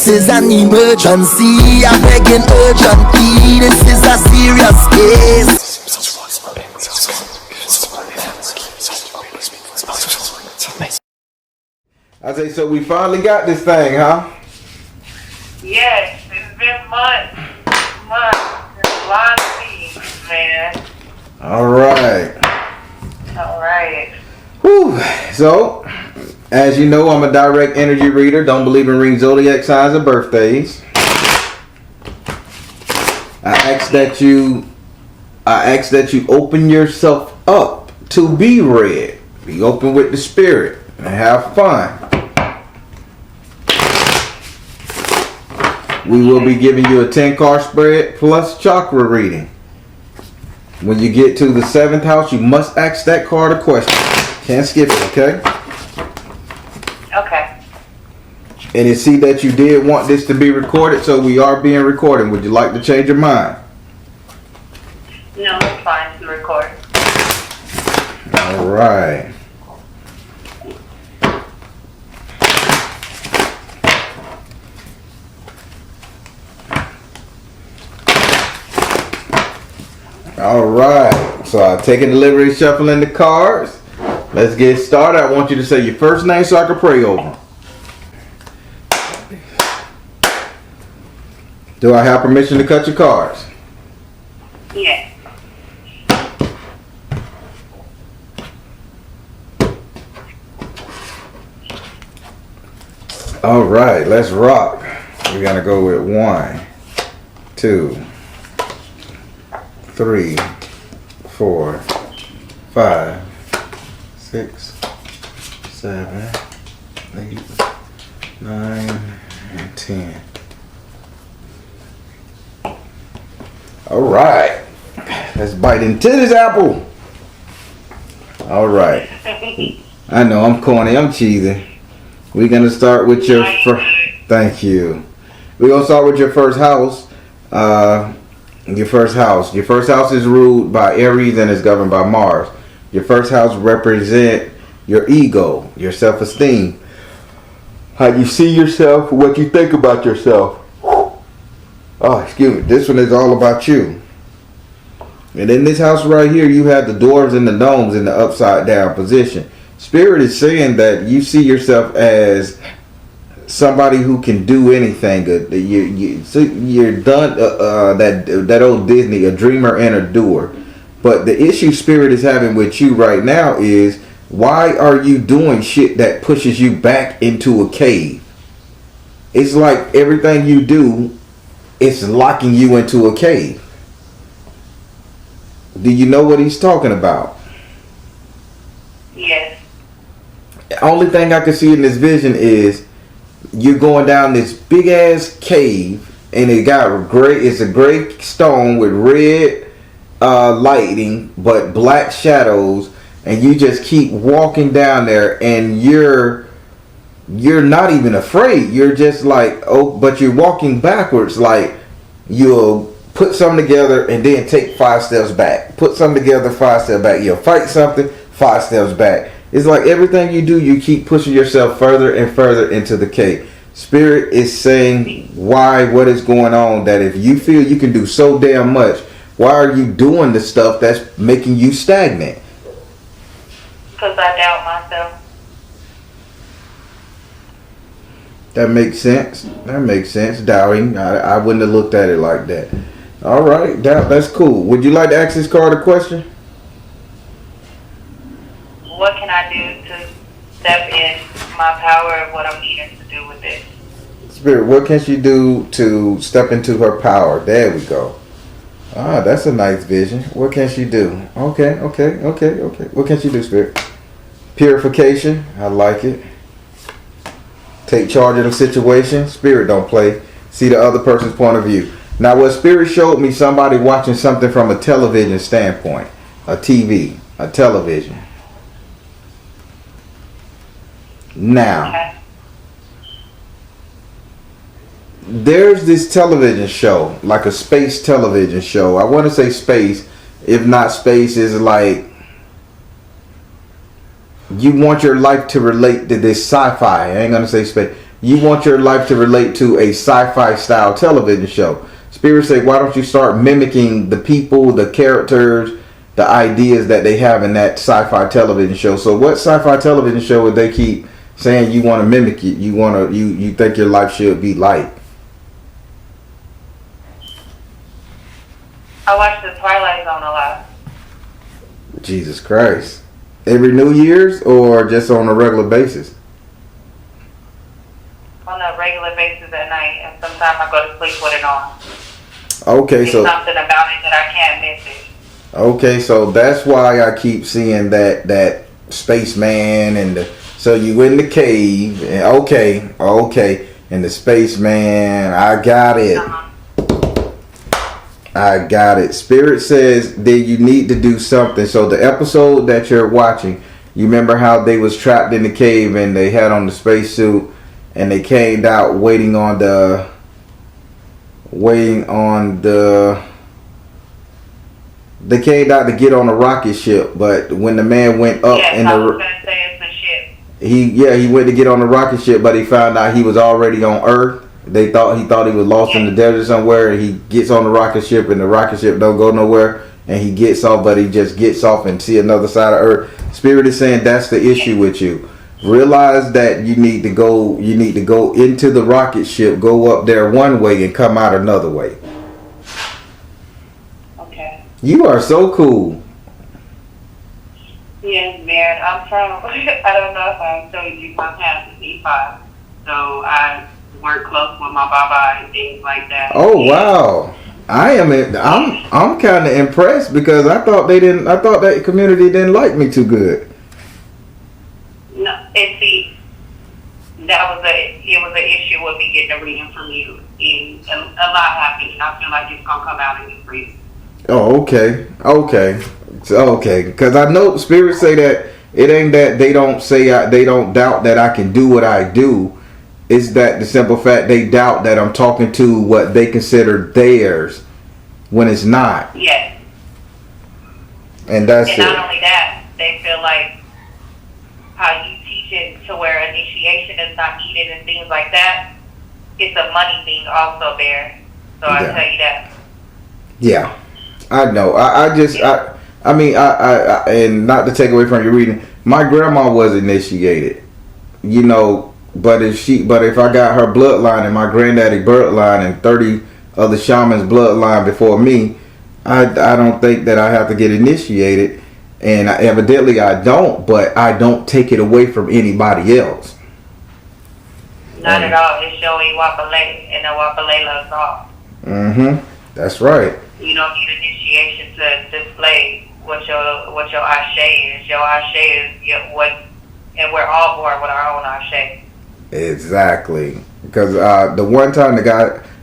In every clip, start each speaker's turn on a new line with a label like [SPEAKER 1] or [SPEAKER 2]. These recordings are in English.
[SPEAKER 1] is an emergency. I'm begging urgently. This is a serious case.
[SPEAKER 2] I say, so we finally got this thing, huh?
[SPEAKER 3] Yes, it's been months. A lot of things, man.
[SPEAKER 2] Alright.
[SPEAKER 3] Alright.
[SPEAKER 2] Whew. So, as you know, I'm a direct energy reader. Don't believe in reading zodiac signs and birthdays. I ask that you open yourself up to be read. Be open with the spirit and have fun. We will be giving you a 10-card spread plus chakra reading. When you get to the 7th house, you must ask that card a question. Can't skip it, okay?
[SPEAKER 3] Okay.
[SPEAKER 2] And you see that you did want this to be recorded, so we are being recorded. Would you like to change your mind?
[SPEAKER 3] No, it's fine to record.
[SPEAKER 2] All right. All right. So I've taken delivery, shuffling the cards. Let's get started. I want you to say your first name so I can pray over. Do I have permission to cut your cards?
[SPEAKER 3] Yes.
[SPEAKER 2] All right, let's rock. We're gonna go with 1, 2, 3, 4, 5, 6, 7, 8, 9, and 10. All right, let's bite into this apple. All right. I know I'm corny, I'm cheesy. We're gonna start with your first. Thank you. We're gonna start with your first house. Your first house. Your first house is ruled by Aries and is governed by Mars. Your first house represents your ego, your self-esteem, how you see yourself, what you think about yourself. Oh, excuse me. This one is all about you. And in this house right here, you have the dwarves and the gnomes in the upside down position. Spirit is saying that you see yourself as somebody who can do anything. You're done that old Disney, a dreamer and a doer. But the issue Spirit is having with you right now is, why are you doing shit that pushes you back into a cave? It's like everything you do, it's locking you into a cave. Do you know what he's talking about?
[SPEAKER 3] Yes.
[SPEAKER 2] The only thing I can see in this vision is you're going down this big ass cave, and it's a gray stone with red lighting but black shadows, and you just keep walking down there, and you're not even afraid. You're just like, oh, but you're walking backwards, like you'll put something together and then take 5 steps back. Put something together, 5 steps back. You'll fight something, 5 steps back. It's like everything you do, you keep pushing yourself further and further into the cave. Spirit is saying what is going on, that if you feel you can do so damn much, why are you doing the stuff that's making you stagnant?
[SPEAKER 3] Because I doubt myself.
[SPEAKER 2] That makes sense. That makes sense. Doubting. I wouldn't have looked at it like that. All right. That's cool. Would you like to ask this card a question?
[SPEAKER 3] What can I do to step in my power of what I'm needing to do with it?
[SPEAKER 2] Spirit, what can she do to step into her power? There we go. Ah, that's a nice vision. What can she do? Okay. What can she do, Spirit? Purification. I like it. Take charge of the situation. Spirit, don't play. See the other person's point of view. Now, what Spirit showed me, somebody watching something from a television standpoint. A TV. A television. Now,
[SPEAKER 3] Okay.
[SPEAKER 2] there's this television show, like a space television show. I want to say space. If not, space is like, you want your life to relate to this sci-fi. I ain't going to say space. you want your life to relate to a sci-fi style television show. Spirit say, why don't you start mimicking the people, the characters, the ideas that they have in that sci-fi television show? So what sci-fi television show would they keep saying you want to mimic it? You think your life should be like?
[SPEAKER 3] I watch the Twilight Zone a lot.
[SPEAKER 2] Jesus Christ. Every New Year's or just on a regular basis?
[SPEAKER 3] On a regular basis at night, and sometimes I go to sleep with it on.
[SPEAKER 2] Okay,
[SPEAKER 3] There's something about it that I can't miss it.
[SPEAKER 2] Okay, so that's why I keep seeing that spaceman so you in the cave and okay, and the spaceman, I got it. I got it. Spirit says that you need to do something. So the episode that you're watching, you remember how they was trapped in the cave and they had on the spacesuit and they came out waiting on the they came out to get on a rocket ship, but when the man went up
[SPEAKER 3] I was gonna say it's the ship.
[SPEAKER 2] He went to get on the rocket ship, but he found out he was already on Earth. He thought he was lost in the desert somewhere, and he gets on the rocket ship, and the rocket ship don't go nowhere, and he gets off, but he just gets off and see another side of Earth. Spirit is saying that's the issue with you. Realize that you need to go into the rocket ship, go up there one way and come out another way.
[SPEAKER 3] Okay.
[SPEAKER 2] You are so cool.
[SPEAKER 3] Yes, man. I'm from, I don't know if I told you, my parents is E5. So I work close with my baba and things like that.
[SPEAKER 2] Oh, wow. I'm kind of impressed because I thought that community didn't like me too good.
[SPEAKER 3] No, and see, it was an issue with me getting a reading from you. And a lot happened, and I feel like it's gonna come out in this reading.
[SPEAKER 2] Oh, okay. Because I know spirits say that it ain't that they don't doubt that I can do what I do. It's that the simple fact they doubt that I'm talking to what they consider theirs when it's not.
[SPEAKER 3] Yes.
[SPEAKER 2] And that's
[SPEAKER 3] and not only that, they feel like how you teach it to where initiation is not needed and things like that. It's a money thing also there. So I tell you that.
[SPEAKER 2] Yeah, I know. I mean, and not to take away from your reading, my grandma was initiated, but if I got her bloodline and my granddaddy bloodline and 30 other shamans bloodline before me, I don't think that I have to get initiated, and evidently I don't, but I don't take it away from anybody else.
[SPEAKER 3] Not at all. It's showing Wapale, and the Wapale loves all.
[SPEAKER 2] Mm-hmm. That's right.
[SPEAKER 3] You don't need initiation to display what your ashe is. Your ashe is and we're all born with our own ashe.
[SPEAKER 2] Exactly. Because the one time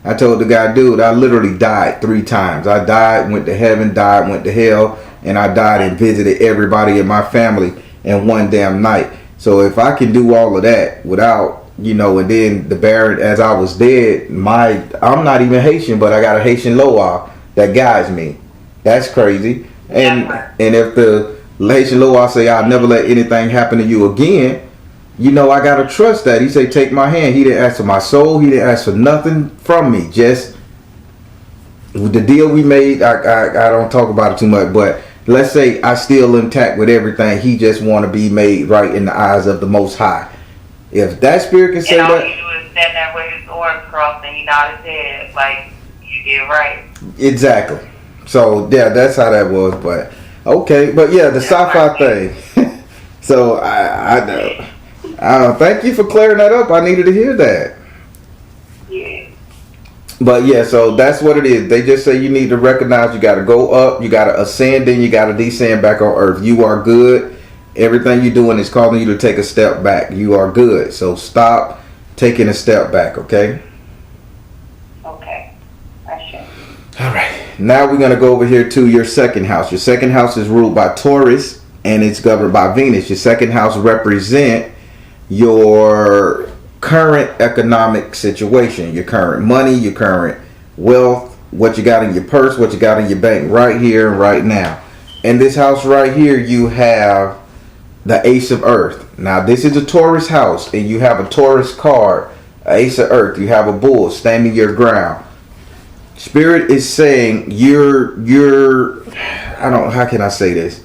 [SPEAKER 2] I told the guy, dude, I literally died 3 times. I died, went to heaven, died, went to hell, and I died and visited everybody in my family in one damn night. So if I can do all of that without, and then the Baron, as I was dead, I'm not even Haitian, but I got a Haitian Loa that guides me. That's crazy. And if the Haitian Loa say, I'll never let anything happen to you again, I gotta trust that. He say, take my hand. He didn't ask for my soul. He didn't ask for nothing from me. Just the deal we made. I don't talk about it too much, but let's say I still intact with everything. He just want to be made right in the eyes of the Most High. If that spirit can say
[SPEAKER 3] all
[SPEAKER 2] that,
[SPEAKER 3] you do is stand there with his arms crossed and he nod his head like you did right.
[SPEAKER 2] Exactly. So yeah, that's how that was. But okay, but yeah, the sci-fi thing. So I know. Thank you for clearing that up. I needed to hear that.
[SPEAKER 3] Yeah.
[SPEAKER 2] But yeah, so that's what it is. They just say you need to recognize you got to go up, you got to ascend, then you got to descend back on earth. You are good. Everything you're doing is calling you to take a step back. You are good. So stop taking a step back, okay?
[SPEAKER 3] Okay. I should.
[SPEAKER 2] All right. Now we're going to go over here to your second house. Your second house is ruled by Taurus and it's governed by Venus. Your second house represents your current economic situation, your current money, your current wealth, what you got in your purse, what you got in your bank right here and right now. In this house right here, you have the Ace of Earth. Now, this is a Taurus house, and you have a Taurus card Ace of Earth, you have a bull standing your ground. Spirit is saying I don't, how can I say this?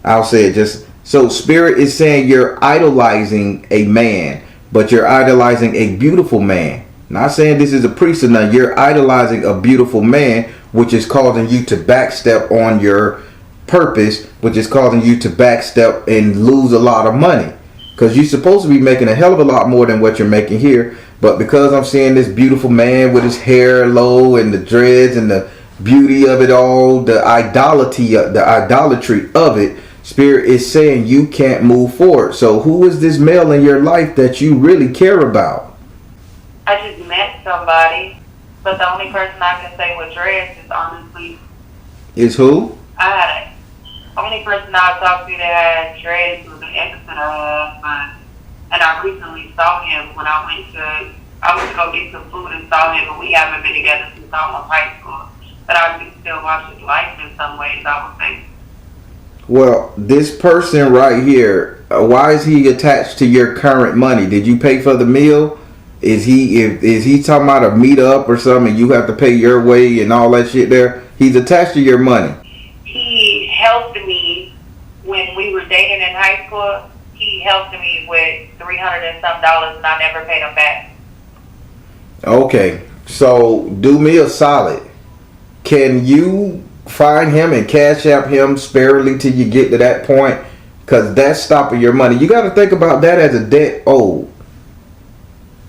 [SPEAKER 2] I'll say it just, so Spirit is saying you're idolizing a man, but you're idolizing a beautiful man. Not saying this is a priest or none. You're idolizing a beautiful man, which is causing you to backstep on your purpose, which is causing you to backstep and lose a lot of money. Because you're supposed to be making a hell of a lot more than what you're making here. But because I'm seeing this beautiful man with his hair low and the dreads and the beauty of it all, the idolatry of it, Spirit is saying you can't move forward. So who is this male in your life that you really care about?
[SPEAKER 3] I just met somebody, but the only person I can say with dreads is honestly.
[SPEAKER 2] Is who?
[SPEAKER 3] Only person I talked to that had dreads was an ex that I had, and I recently saw him when I went to go get some food and saw him, but we haven't been together since almost high school. But I can still watch his life in some ways, I would think.
[SPEAKER 2] Well, this person right here, why is he attached to your current money? Did you pay for the meal? Is he talking about a meet up or something? You have to pay your way and all that shit there. He's attached to your money.
[SPEAKER 3] He helped me when we were dating in high school. He helped me with $300 and some, and I never paid him back.
[SPEAKER 2] Okay, so do me a solid. Can you find him and cash app him sparingly till you get to that point? Because that's stopping your money. You got to think about that as a debt owed.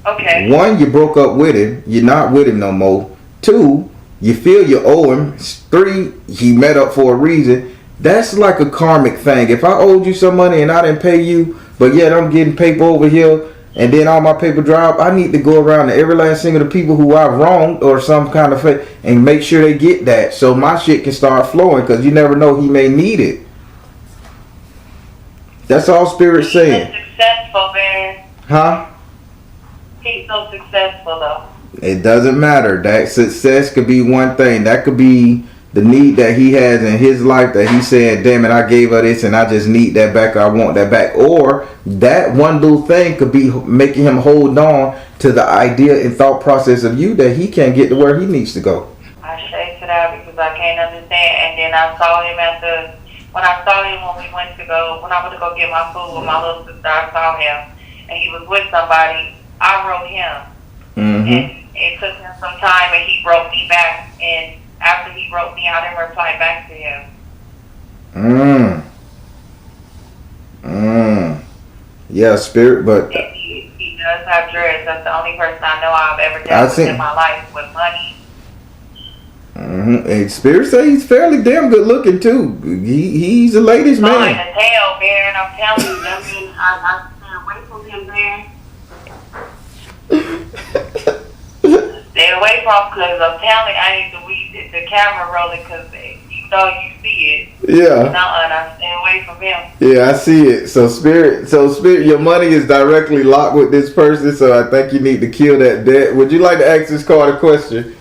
[SPEAKER 3] Okay.
[SPEAKER 2] 1, you broke up with him. You're not with him no more. 2, you feel you owe him. 3, he met up for a reason. That's like a karmic thing. If I owed you some money and I didn't pay you, but yet I'm getting paper over here, and then all my paper drop, I need to go around to every last single of the people who I've wronged or some kind of and make sure they get that so my shit can start flowing, because you never know, he may need it. That's all Spirit's saying.
[SPEAKER 3] He's so successful, man.
[SPEAKER 2] Huh?
[SPEAKER 3] He's so successful, though.
[SPEAKER 2] It doesn't matter. That success could be one thing. That could be the need that he has in his life, that he's saying, damn it, I gave her this and I just need that back. I want that back. Or that one little thing could be making him hold on to the idea and thought process of you that he can't get to where he needs to go.
[SPEAKER 3] I say to that because I can't understand. And then I saw him when I went to go get my food with my little sister, I saw him and he was with somebody. I wrote him.
[SPEAKER 2] Mm-hmm.
[SPEAKER 3] And it took him some time and he wrote me back, and after he wrote me, I didn't reply back to him.
[SPEAKER 2] Yeah, Spirit, but
[SPEAKER 3] he does have dreads. That's the only person I know I've ever dealt with in my life with money.
[SPEAKER 2] And Spirit say he's fairly damn good looking too. He's a ladies' man.
[SPEAKER 3] Fine as hell, man. I'm telling you, I mean, I stay away from him, man. Stay away from, because I'm telling you, I need to read the camera rolling, because you know you see it.
[SPEAKER 2] Yeah.
[SPEAKER 3] I stay away from him.
[SPEAKER 2] Yeah, I see it. So Spirit, your money is directly locked with this person, so I think you need to kill that debt. Would you like to ask this card a question?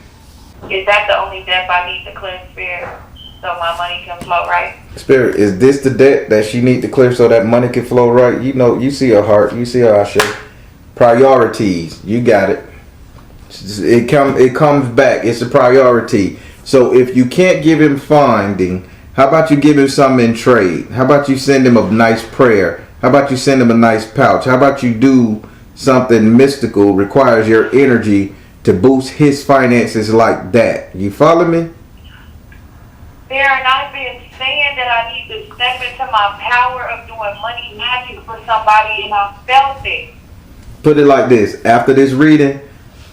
[SPEAKER 3] Is that the only debt I need to clear, Spirit, so my money can flow right?
[SPEAKER 2] Spirit, is this the debt that she need to clear so that money can flow right? You know, you see her heart, you see her Asha. Priorities, you got it. It comes back. It's a priority. So if you can't give him funding, how about you give him something in trade? How about you send him a nice prayer? How about you send him a nice pouch? How about you do something mystical, requires your energy to boost his finances like that? You follow me?
[SPEAKER 3] Baron, I've been saying that I need to step into my power of doing money magic for somebody, and I felt it.
[SPEAKER 2] Put it like this. After this reading,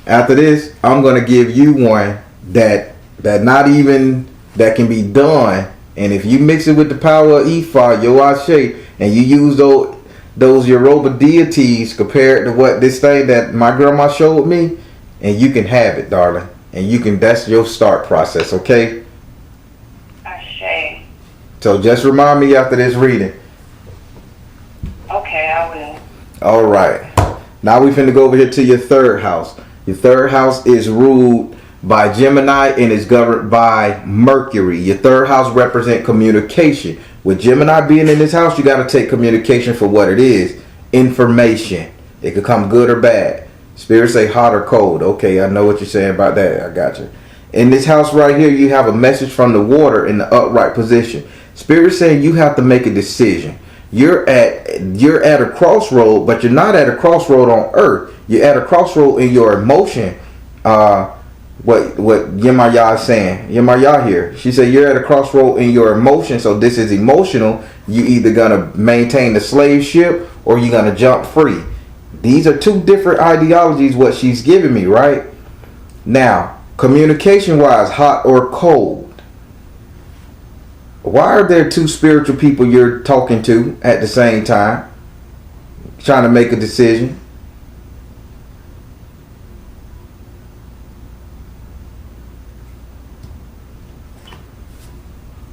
[SPEAKER 2] I'm going to give you one that can be done. And if you mix it with the power of Ifa, Yoashe, and you use those Yoruba deities compared to what this thing that my grandma showed me, and you can have it, darling. And that's your start process, okay?
[SPEAKER 3] Ashe.
[SPEAKER 2] So just remind me after this reading.
[SPEAKER 3] Okay, I will.
[SPEAKER 2] All right. Now we finna go over here to your third house. Your third house is ruled by Gemini and is governed by Mercury. Your third house represents communication. With Gemini being in this house, you got to take communication for what it is. Information. It could come good or bad. Spirit say hot or cold. Okay, I know what you're saying about that. I got you. In this house right here, you have a message from the water in the upright position. Spirit saying you have to make a decision. You're at a crossroad, but you're not at a crossroad on earth. You're at a crossroad in your emotion. What Yemaya is saying. Yemaya here. She said you're at a crossroad in your emotion. So this is emotional. You either gonna maintain the slave ship or you're gonna jump free. These are two different ideologies. What she's giving me, right? Now, communication wise, hot or cold. Why are there two spiritual people you're talking to at the same time, trying to make a decision?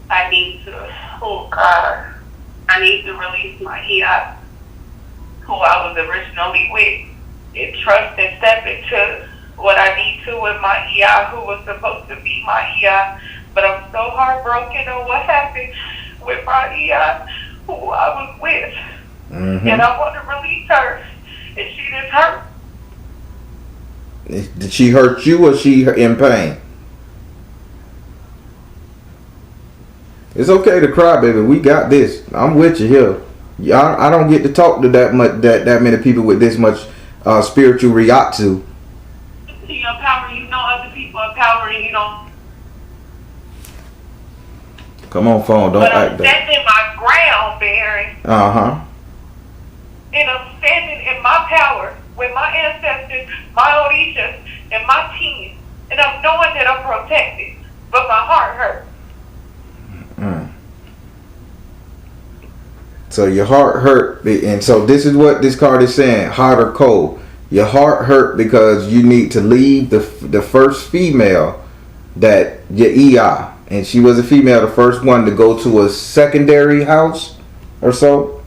[SPEAKER 3] I need to, oh God, I need to release my EI, who I was originally with, and trust and step into what I need to with my EI, who was supposed to be my EI. But I'm so heartbroken on what happened with my EI, who I was with.
[SPEAKER 2] Mm-hmm.
[SPEAKER 3] And I want to release her. And she just hurt.
[SPEAKER 2] Did she hurt you or she in pain? It's okay to cry, baby. We got this. I'm with you here. I don't get to talk to that many people with this much spiritual react to.
[SPEAKER 3] You empower, you know other people empowering, you know.
[SPEAKER 2] Come on, phone. Don't
[SPEAKER 3] but
[SPEAKER 2] act
[SPEAKER 3] I'm
[SPEAKER 2] that.
[SPEAKER 3] standing my ground, Barry.
[SPEAKER 2] Uh-huh.
[SPEAKER 3] And I'm standing in my power with my ancestors, my Orishas, and my team. And I'm knowing that I'm protected. But my heart hurts.
[SPEAKER 2] So your heart hurt, and so this is what this card is saying: hot or cold. Your heart hurt because you need to leave the first female that your EI, and she was a female, the first one to go to a secondary house or so.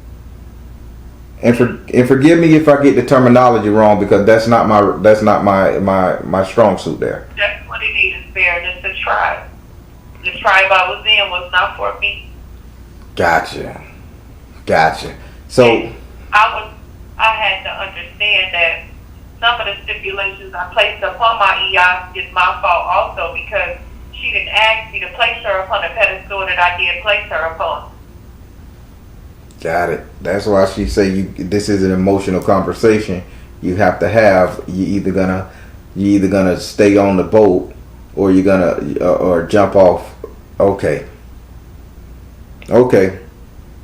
[SPEAKER 2] And forgive me if I get the terminology wrong, because that's not my strong suit there.
[SPEAKER 3] That's what it is, Bear. Just a tribe. The tribe I was in was not for me.
[SPEAKER 2] Gotcha. So
[SPEAKER 3] I had to understand that some of the stipulations I placed upon my EI is my fault also, because she didn't ask me to place her upon a pedestal that I did place her upon.
[SPEAKER 2] got it. That's why she say this is an emotional conversation you have to have. You either gonna stay on the boat or you're gonna or jump off. Okay.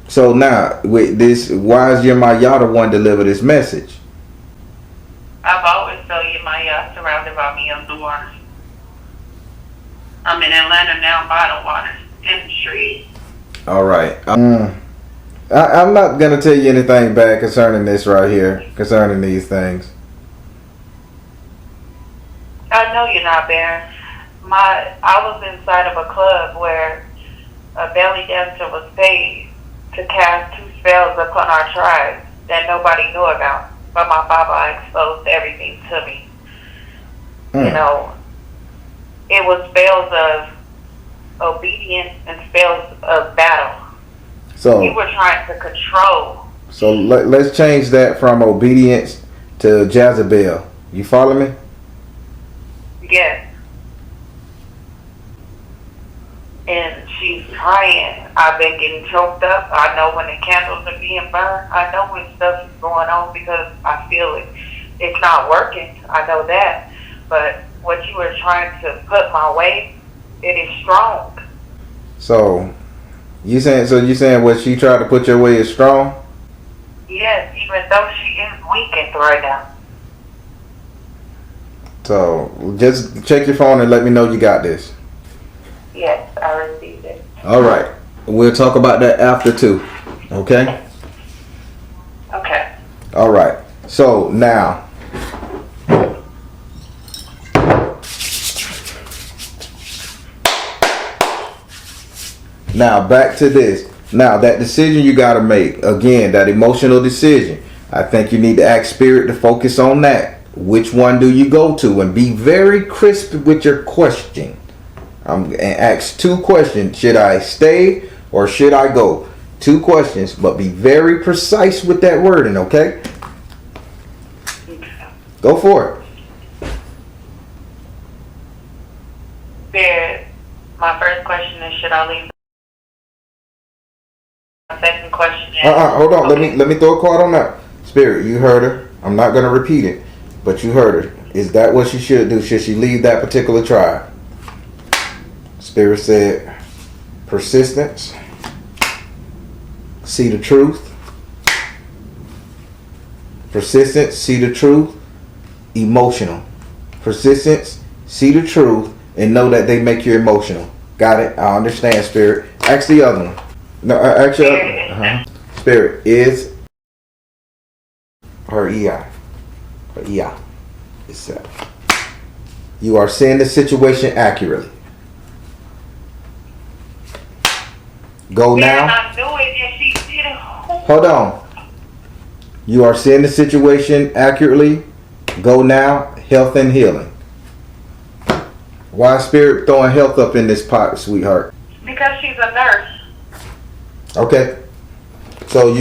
[SPEAKER 2] So now, with this, why is your Mayada one deliver this message?
[SPEAKER 3] I've always felt Maya surrounded by me on the waters. I'm in Atlanta now by the waters, in the street.
[SPEAKER 2] All right. I'm not going to tell you anything bad concerning this right here, concerning these things.
[SPEAKER 3] I know you're not, Baron. I was inside of a club where a belly dancer was paid to cast 2 spells upon our tribe that nobody knew about. But my Baba exposed everything to me. You know, it was spells of obedience and spells of battle.
[SPEAKER 2] So
[SPEAKER 3] you were trying to control.
[SPEAKER 2] So let's change that from obedience to Jezebel. You follow me?
[SPEAKER 3] Yes. And she's trying. I've been getting choked up. I know when the candles are being burned. I know when stuff is going on because I feel it. It's not working. I know that. But what you were trying to put my way, it is strong.
[SPEAKER 2] So you saying what she tried to put your way is strong?
[SPEAKER 3] Yes, even though she is weakened right now.
[SPEAKER 2] So just check your phone and let me know you got this.
[SPEAKER 3] Yes, I received it.
[SPEAKER 2] All right. We'll talk about that after too. Okay?
[SPEAKER 3] Okay.
[SPEAKER 2] All right. So now, back to this. Now, that decision you got to make, again, that emotional decision, I think you need to ask Spirit to focus on that. Which one do you go to? And be very crisp with your question. And ask 2 questions. Should I stay or should I go? 2 questions, but be very precise with that wording, okay? Go for it.
[SPEAKER 3] Spirit, my first question is, should I leave? My second question is...
[SPEAKER 2] Hold on.
[SPEAKER 3] Okay.
[SPEAKER 2] Let me throw a card on that. Spirit, you heard her. I'm not going to repeat it, but you heard her. Is that what she should do? Should she leave that particular tribe? Spirit said persistence, see the truth, persistence, see the truth, emotional, persistence, see the truth, and know that they make you emotional. Got it? I understand, Spirit. Ask the other one. No, actually, Spirit is her EI. Her EI itself. You are seeing the situation accurately. Go now.
[SPEAKER 3] I knew it, and she did it.
[SPEAKER 2] Hold on. You are seeing the situation accurately. Go now. Health and healing. Why is Spirit throwing health up in this pot, sweetheart?
[SPEAKER 3] Because she's a nurse.
[SPEAKER 2] Okay. So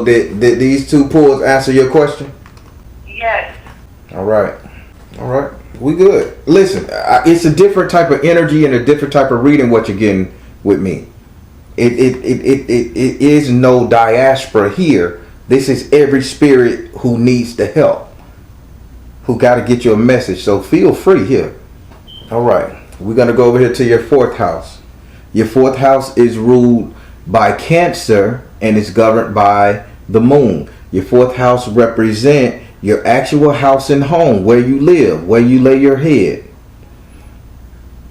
[SPEAKER 2] did these two pulls answer your question?
[SPEAKER 3] Yes.
[SPEAKER 2] All right. We good. Listen, it's a different type of energy and a different type of reading what you're getting with me. It is no diaspora here. This is every spirit who needs the help, who got to get you a message. So feel free here. All right. We're going to go over here to your fourth house. Your fourth house is ruled by Cancer and is governed by the moon. Your fourth house represent your actual house and home, where you live, where you lay your head.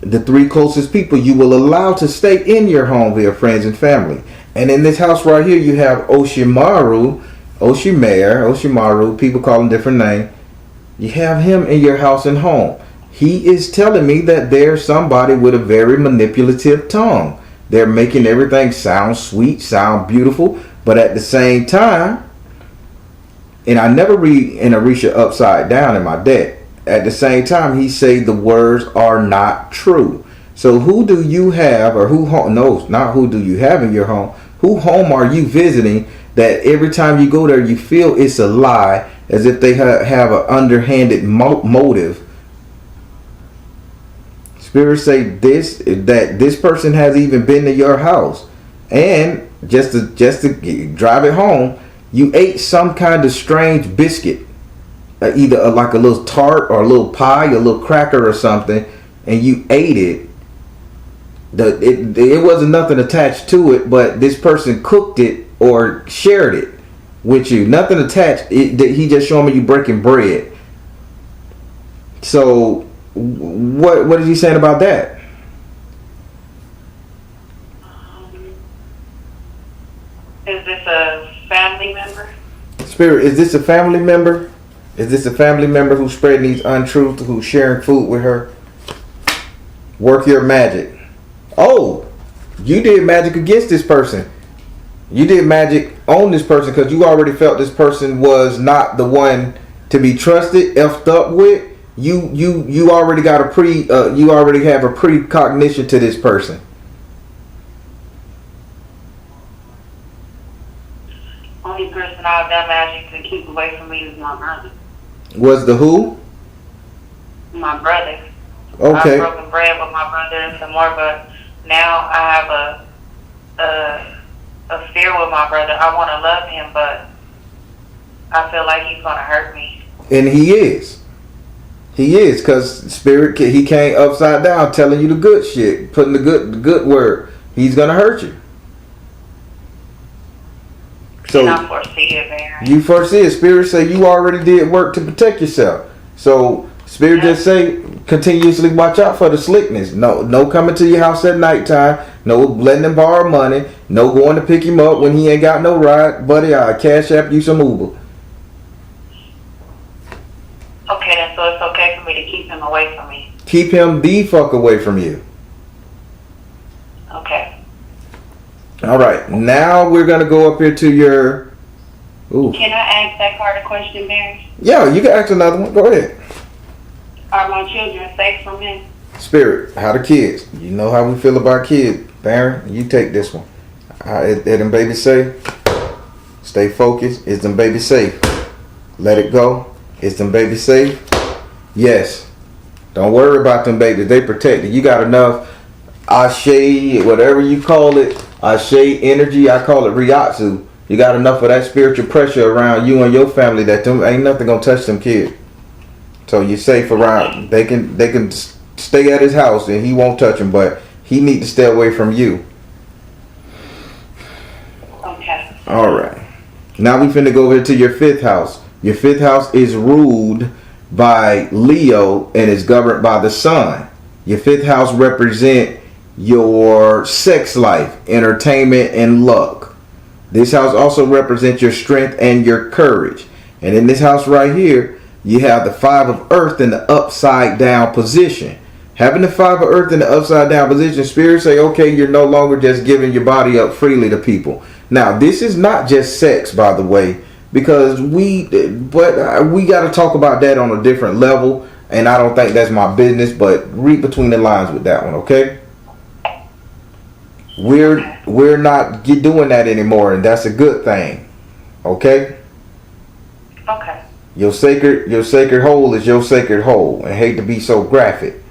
[SPEAKER 2] The three closest people you will allow to stay in your home via friends and family. And in this house right here, you have Oshimaru, people call him different names. You have him in your house and home. He is telling me that there's somebody with a very manipulative tongue. They're making everything sound sweet, sound beautiful, but at the same time, and I never read in Orisha upside down in my deck. At the same time, he say the words are not true. So who do you have, or not who do you have in your home? Who home are you visiting that every time you go there, you feel it's a lie, as if they have an underhanded motive? Spirits say that this person has even been to your house, and just to drive it home, you ate some kind of strange biscuit, either like a little tart or a little pie, a little cracker or something, and you ate it. It wasn't nothing attached to it, but this person cooked it or shared it with you. Nothing attached. He just showing me you breaking bread. So what is he saying about that?
[SPEAKER 3] Is this a family member?
[SPEAKER 2] Spirit, is this a family member? Is this a family member who's spreading these untruths, who's sharing food with her? Work your magic. Oh, you did magic against this person. You did magic on this person because you already felt this person was not the one to be trusted, effed up with. You already got you already have a precognition to this person.
[SPEAKER 3] Only person I've done magic to keep away from me is my brother.
[SPEAKER 2] Was the who?
[SPEAKER 3] My brother.
[SPEAKER 2] Okay.
[SPEAKER 3] I've broken bread with my brother and some more, but now I have a fear with my brother. I want to love him, but I feel like he's going to hurt me.
[SPEAKER 2] And he is. He is, because Spirit, he came upside down telling you the good shit, putting the good word. He's going to hurt you. So
[SPEAKER 3] and I foresee it, man.
[SPEAKER 2] You foresee it. Spirit say you already did work to protect yourself. So Spirit just say continuously watch out for the slickness. No coming to your house at nighttime. No letting him borrow money. No going to pick him up when he ain't got no ride. Buddy, I cash app you some Uber.
[SPEAKER 3] Okay, then, so it's okay for me to keep him away from me.
[SPEAKER 2] Keep him the fuck away from you.
[SPEAKER 3] Okay.
[SPEAKER 2] All right. Now we're going to go up here to your... Ooh.
[SPEAKER 3] Can I ask that card a question, Barry?
[SPEAKER 2] Yeah, you can ask another one. Go ahead.
[SPEAKER 3] Are my children safe from him?
[SPEAKER 2] Spirit, how the kids? You know how we feel about kids. Baron, you take this one. Is them babies safe? Stay focused. Is them babies safe? Let it go. Is them babies safe? Yes. Don't worry about them babies. They protected. You got enough Ashe, whatever you call it, Ashe energy. I call it Ryatsu. You got enough of that spiritual pressure around you and your family that them ain't nothing gonna touch them kids. So you're safe around. They can stay at his house and he won't touch them, but he need to stay away from you.
[SPEAKER 3] Okay.
[SPEAKER 2] All right. Now we finna go over to your 5th house. Your 5th house is ruled by Leo and is governed by the sun. Your 5th house represent your sex life, entertainment, and luck. This house also represents your strength and your courage. And in this house right here, you have the 5 of earth in the upside down position. Having the 5 of earth in the upside down position, Spirit say, okay, you're no longer just giving your body up freely to people. Now, this is not just sex, by the way, because we got to talk about that on a different level, and I don't think that's my business, but read between the lines with that one, okay? We're not doing that anymore, and that's a good thing, okay?
[SPEAKER 3] Okay.
[SPEAKER 2] Your sacred hole is your sacred hole, and I hate to be so graphic,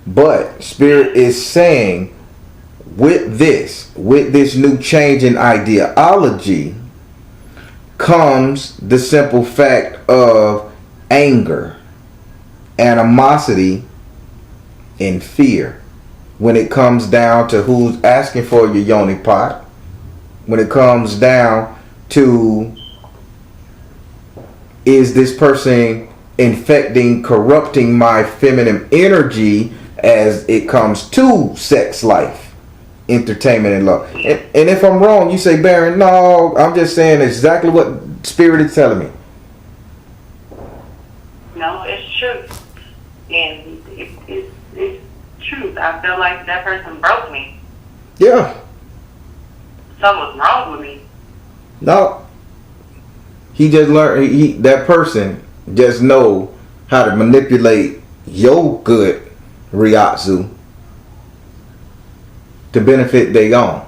[SPEAKER 2] but Spirit is saying with this new change in ideology comes the simple fact of anger, animosity, and fear. When it comes down to who's asking for your yoni pot, when it comes down to is this person infecting, corrupting my feminine energy as it comes to sex life, entertainment, and love. And if I'm wrong, you say, Baron, no, I'm just saying exactly what Spirit is telling me.
[SPEAKER 3] No, it's true. And it's truth. I feel like that person broke me.
[SPEAKER 2] Yeah.
[SPEAKER 3] Something was wrong with me.
[SPEAKER 2] No. He just learned, that person just know how to manipulate your good Ryatsu to benefit their own.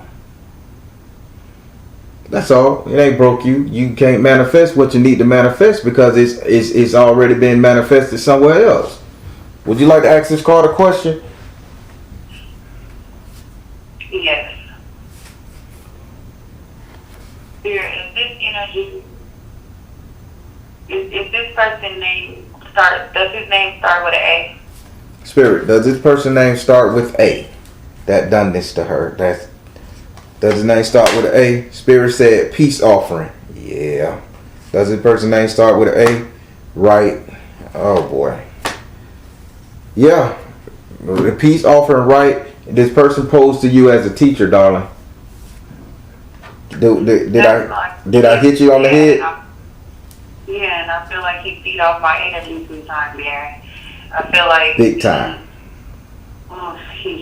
[SPEAKER 2] That's all. It ain't broke you. You can't manifest what you need to manifest because it's already been manifested somewhere else. Would you like to ask this card a question?
[SPEAKER 3] Yes. Here, is this energy, is this person name does his name start with an A?
[SPEAKER 2] Spirit, does this person's name start with A? That done this to her. Does his name start with an A? Spirit said peace offering. Yeah. Does this person's name start with an A? Right. Oh boy. Yeah. The peace offering, right? This person posed to you as a teacher, darling. Did I hit you on the head?
[SPEAKER 3] Yeah, and I feel like he feed off my energy sometimes, Barry. I feel like
[SPEAKER 2] big time.
[SPEAKER 3] He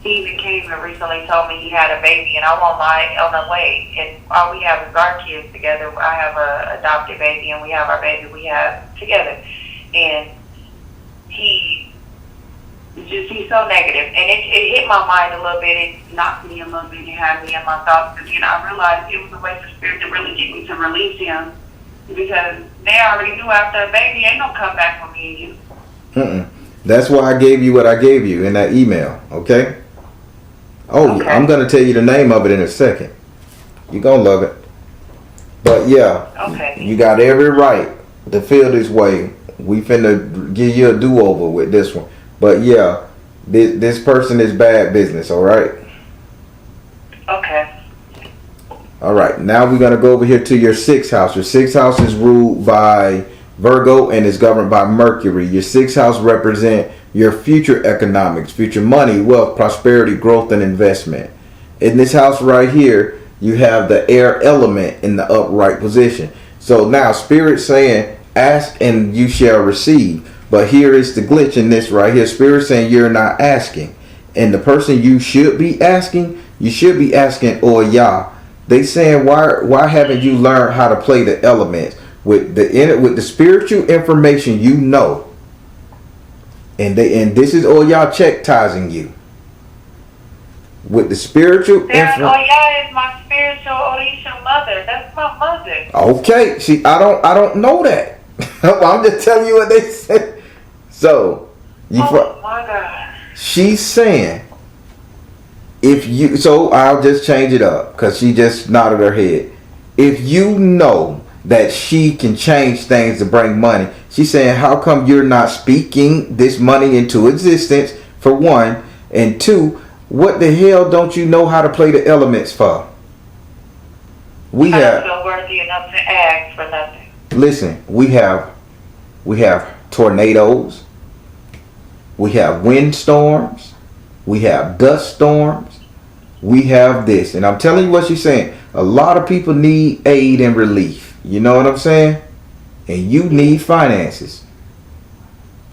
[SPEAKER 3] even came and recently told me he had a baby, and I won't lie, on the way. And all we have is our kids together. I have a adopted baby, and we have our baby we have together. And he's so negative, and it hit my mind a little bit. It knocked me a little bit and had me in my thoughts. Because I realized it was a way for Spirit to really get me to release him, because they already knew after a baby ain't no comeback for me and you.
[SPEAKER 2] That's why I gave you what I gave you in that email. Okay. Oh, okay. I'm gonna tell you the name of it in a second. You're gonna love it. But yeah, okay. You got every right to feel this way. We finna give you a do-over with this one. But yeah, this person is bad business, all right?
[SPEAKER 3] Okay.
[SPEAKER 2] All right, now we're going to go over here to your 6th house. Your 6th house is ruled by Virgo and is governed by Mercury. Your 6th house represents your future economics, future money, wealth, prosperity, growth, and investment. In this house right here, you have the air element in the upright position. So now Spirit saying, ask and you shall receive. But here is the glitch in this right here. Spirit saying you're not asking. And the person you should be asking Oya. They saying why haven't you learned how to play the elements with the spiritual information you know. And this is Oya check-tizing you. With the spiritual information.
[SPEAKER 3] Oya is my spiritual Orisha mother. That's my mother.
[SPEAKER 2] Okay. See, I don't know that. I'm just telling you what they said. So,
[SPEAKER 3] Oh my God.
[SPEAKER 2] she's saying, if you, so I'll just change it up because she just nodded her head. If you know that she can change things to bring money, she's saying, how come you're not speaking this money into existence, for one, and two, what the hell don't you know how to play the elements for?
[SPEAKER 3] I don't feel worthy enough to ask for nothing.
[SPEAKER 2] Listen, we have tornadoes, we have windstorms, we have dust storms, we have this, and I'm telling you what she's saying. A lot of people need aid and relief. You know what I'm saying? And you need finances.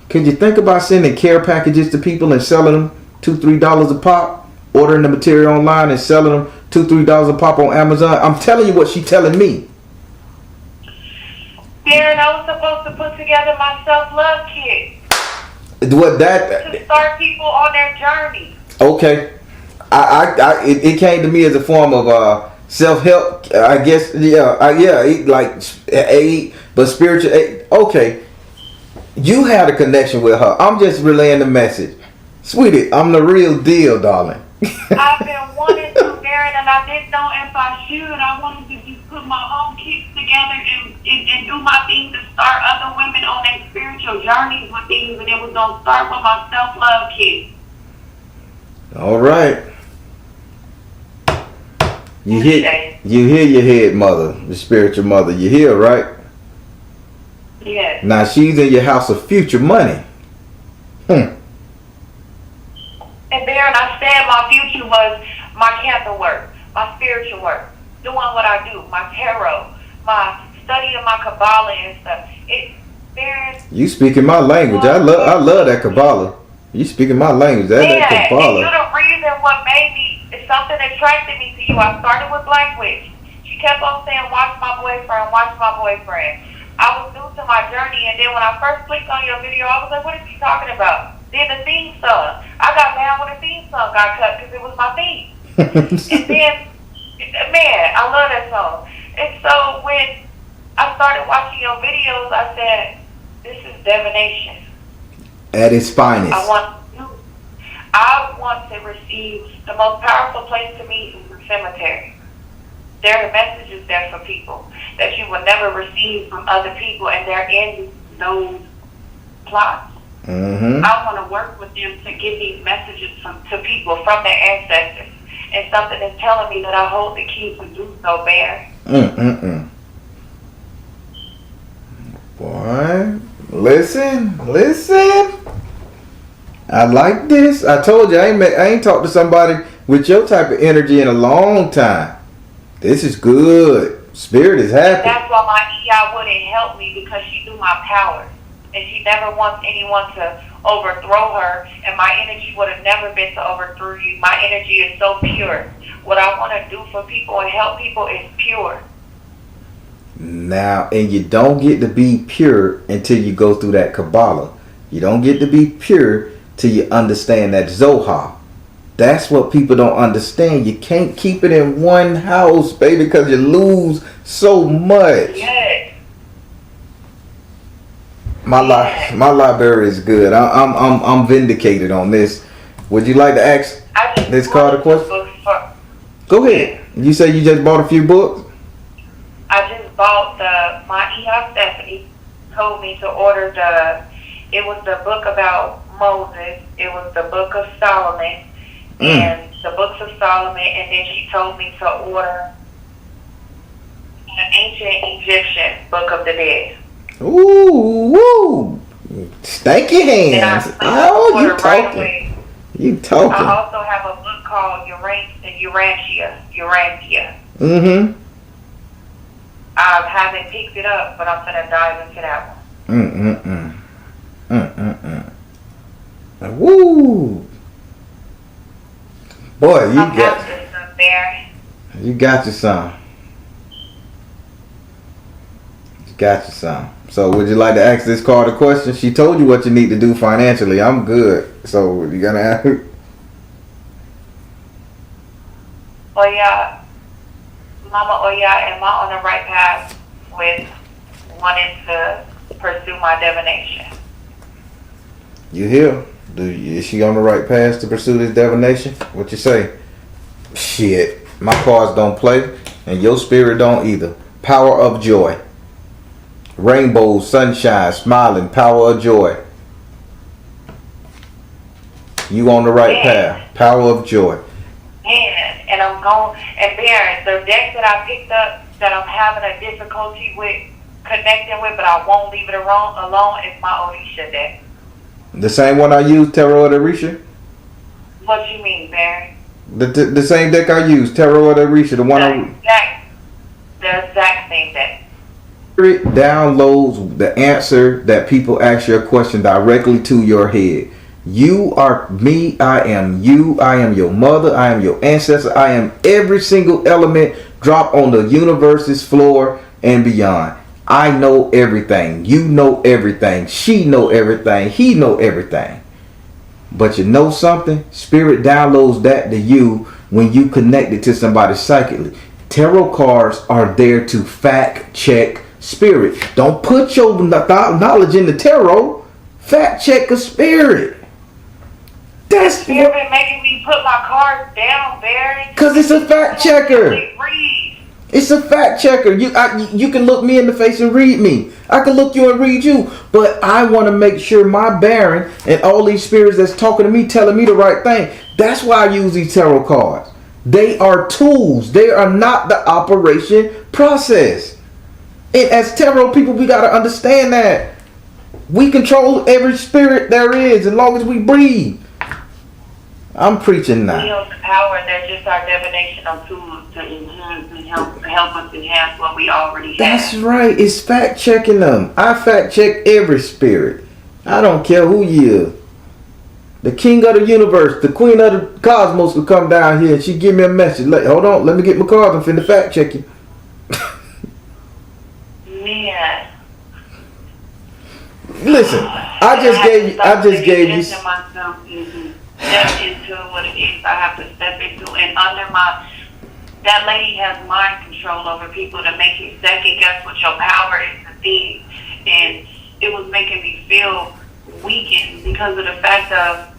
[SPEAKER 2] Could you think about sending care packages to people and selling them $2-3 a pop? Ordering the material online and selling them $2-3 a pop on Amazon? I'm telling you what she's telling me.
[SPEAKER 3] Darren, I was supposed to put together my self-love kit.
[SPEAKER 2] What that?
[SPEAKER 3] To start people on their journey.
[SPEAKER 2] Okay. It came to me as a form of self-help, I guess. Like aid, but spiritual aid. Okay. You had a connection with her. I'm just relaying the message. Sweetie, I'm the real deal, darling.
[SPEAKER 3] I've been wanting to, Darren, and I didn't know if I should. I wanted to just put my own kits together and do my thing to start other women on their spiritual journeys with things, and it was going to start with my self-love kit.
[SPEAKER 2] All right. You hear your head mother, the spiritual mother. You hear, right?
[SPEAKER 3] Yes.
[SPEAKER 2] Now she's in your house of future money.
[SPEAKER 3] And Darren, I said my future was my candle work, my spiritual work, doing what I do, my tarot, my study of my Kabbalah and stuff.
[SPEAKER 2] You speaking my language. I love that Kabbalah. You speaking my language. That Kabbalah.
[SPEAKER 3] You're the reason what made me, it's something attracted me to you. I started with Black Witch. She kept on saying, watch my boyfriend, watch my boyfriend. I was new to my journey, and then when I first clicked on your video, I was like, what is she talking about? Then the theme song. I got mad when the theme song got cut because it was my theme. And then, man, I love that song. And so when I started watching your videos, I said, this is divination.
[SPEAKER 2] At its finest.
[SPEAKER 3] I want to receive, the most powerful place to meet is the cemetery. There are messages there for people that you will never receive from other people, and they're in those plots.
[SPEAKER 2] Mm-hmm.
[SPEAKER 3] I want to work with them to get these messages to people from their ancestors. And something is telling me that I hold the key to do so, Bear.
[SPEAKER 2] Boy, listen. I like this. I told you I ain't talked to somebody with your type of energy in a long time. This is good. Spirit is happy.
[SPEAKER 3] And that's why my EI wouldn't help me, because she knew my power. And she never wants anyone to overthrow her. And my energy would have never been to overthrow you. My energy is so pure. What I want to do for people and help people is pure.
[SPEAKER 2] Now, and you don't get to be pure until you go through that Kabbalah. You don't get to be pure till you understand that Zohar. That's what people don't understand. You can't keep it in one house, baby, because you lose so much.
[SPEAKER 3] Yes.
[SPEAKER 2] My library is good. I'm vindicated on this. Would you like to ask this card a question? Go ahead. You say you just bought a few books?
[SPEAKER 3] I just bought my EI Stephanie told me to order it was the book about Moses, it was the book of Solomon, and the books of Solomon, and then she told me to order an ancient Egyptian book of the dead.
[SPEAKER 2] Ooh, woo! Stank your hands. Oh, you talking. Right, you talking.
[SPEAKER 3] I also have a book called Urantia.
[SPEAKER 2] Mm-hmm.
[SPEAKER 3] I haven't picked it up, but I'm gonna dive into that one.
[SPEAKER 2] Woo! Boy, you got you some. So would you like to ask this card a question? She told you what you need to do financially. I'm good. So you gonna ask?
[SPEAKER 3] Mama Oya, am I on the right path with wanting to pursue my divination.
[SPEAKER 2] You hear? Is she on the right path to pursue this divination? What you say? Shit, my cards don't play, and your spirit don't either. Power of joy. Rainbows, sunshine, smiling, power of joy. You on the right path. Power of joy.
[SPEAKER 3] Man, and I'm going, and Baron, the deck that I picked up that I'm having a difficulty with connecting with, but I won't leave it alone is my Orisha deck.
[SPEAKER 2] The same one I used, Tarot of the Orisha?
[SPEAKER 3] What you mean, Baron?
[SPEAKER 2] The same deck I used, Tarot of the Orisha, the one
[SPEAKER 3] the exact same deck.
[SPEAKER 2] It downloads the answer that people ask you a question directly to your head. You are me, I am you, I am your mother, I am your ancestor, I am every single element dropped on the universe's floor and beyond. I know everything, you know everything, she know everything, he know everything. But you know something? Spirit downloads that to you when you connect it to somebody psychically. Tarot cards are there to fact check spirit. Don't put your knowledge in the tarot. Fact check a spirit. That's
[SPEAKER 3] Spirit been making me put my cards down, Barry.
[SPEAKER 2] Because it's a fact checker. It's a fact checker. You can look me in the face and read me. I can look you and read you. But I want to make sure my Baron and all these spirits that's talking to me, telling me the right thing. That's why I use these tarot cards. They are tools. They are not the operation process. And as tarot people, we got to understand that. We control every spirit there is as long as we breathe. I'm preaching now.
[SPEAKER 3] We hold the power, they're just our divinational tools to enhance and help us enhance what we already have.
[SPEAKER 2] That's right. It's fact checking them. I fact check every spirit. I don't care who you is. The king of the universe, the queen of the cosmos will come down here and she give me a message. Hold on, let me get my cards. I'm finna fact check you.
[SPEAKER 3] Man.
[SPEAKER 2] Listen, I just gave you.
[SPEAKER 3] Step into what it is I have to step into, and that lady has mind control over people to make you second guess what your power is to see, and it was making me feel weakened because of the fact of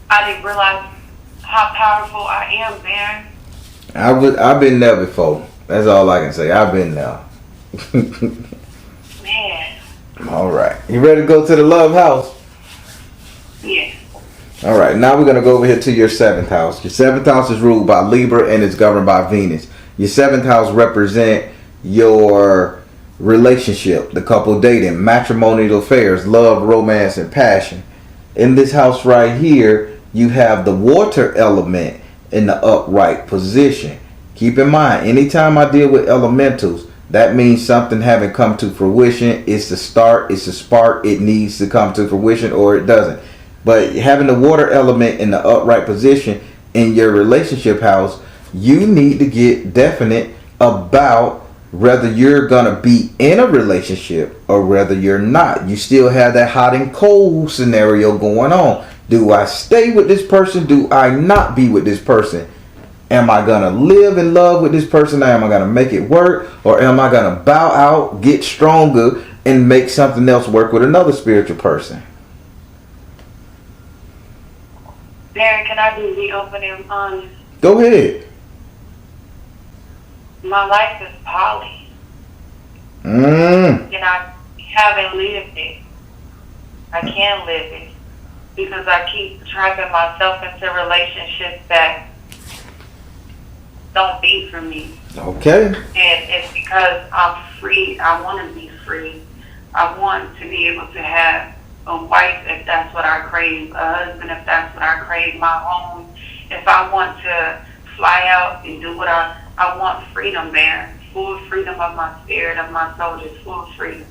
[SPEAKER 3] I didn't realize how powerful I am, man.
[SPEAKER 2] I've been there before. That's all I can say. I've been there.
[SPEAKER 3] Man.
[SPEAKER 2] All right, you ready to go to the love house?
[SPEAKER 3] Yeah.
[SPEAKER 2] All right, now we're going to go over here to your 7th house. Your 7th house is ruled by Libra and is governed by Venus. Your 7th house represent your relationship, the couple dating, matrimonial affairs, love, romance, and passion. In this house right here, you have the water element in the upright position. Keep in mind, anytime I deal with elementals, that means something having come to fruition. It's the start, it's the spark, it needs to come to fruition or it doesn't. But having the water element in the upright position in your relationship house, you need to get definite about whether you're going to be in a relationship or whether you're not. You still have that hot and cold scenario going on. Do I stay with this person? Do I not be with this person? Am I going to live in love with this person? Am I going to make it work? Or am I going to bow out, get stronger, and make something else work with another spiritual person?
[SPEAKER 3] Darren, can I be open and honest?
[SPEAKER 2] Go ahead.
[SPEAKER 3] My life is poly.
[SPEAKER 2] Mm.
[SPEAKER 3] And I haven't lived it. I can't live it. Because I keep trapping myself into relationships that don't be for me.
[SPEAKER 2] Okay.
[SPEAKER 3] And it's because I'm free. I want to be free. I want to be able to have a wife if that's what I crave, a husband if that's what I crave, my home. If I want to fly out and do what I want freedom there. Full freedom of my spirit, of my soul, just full freedom.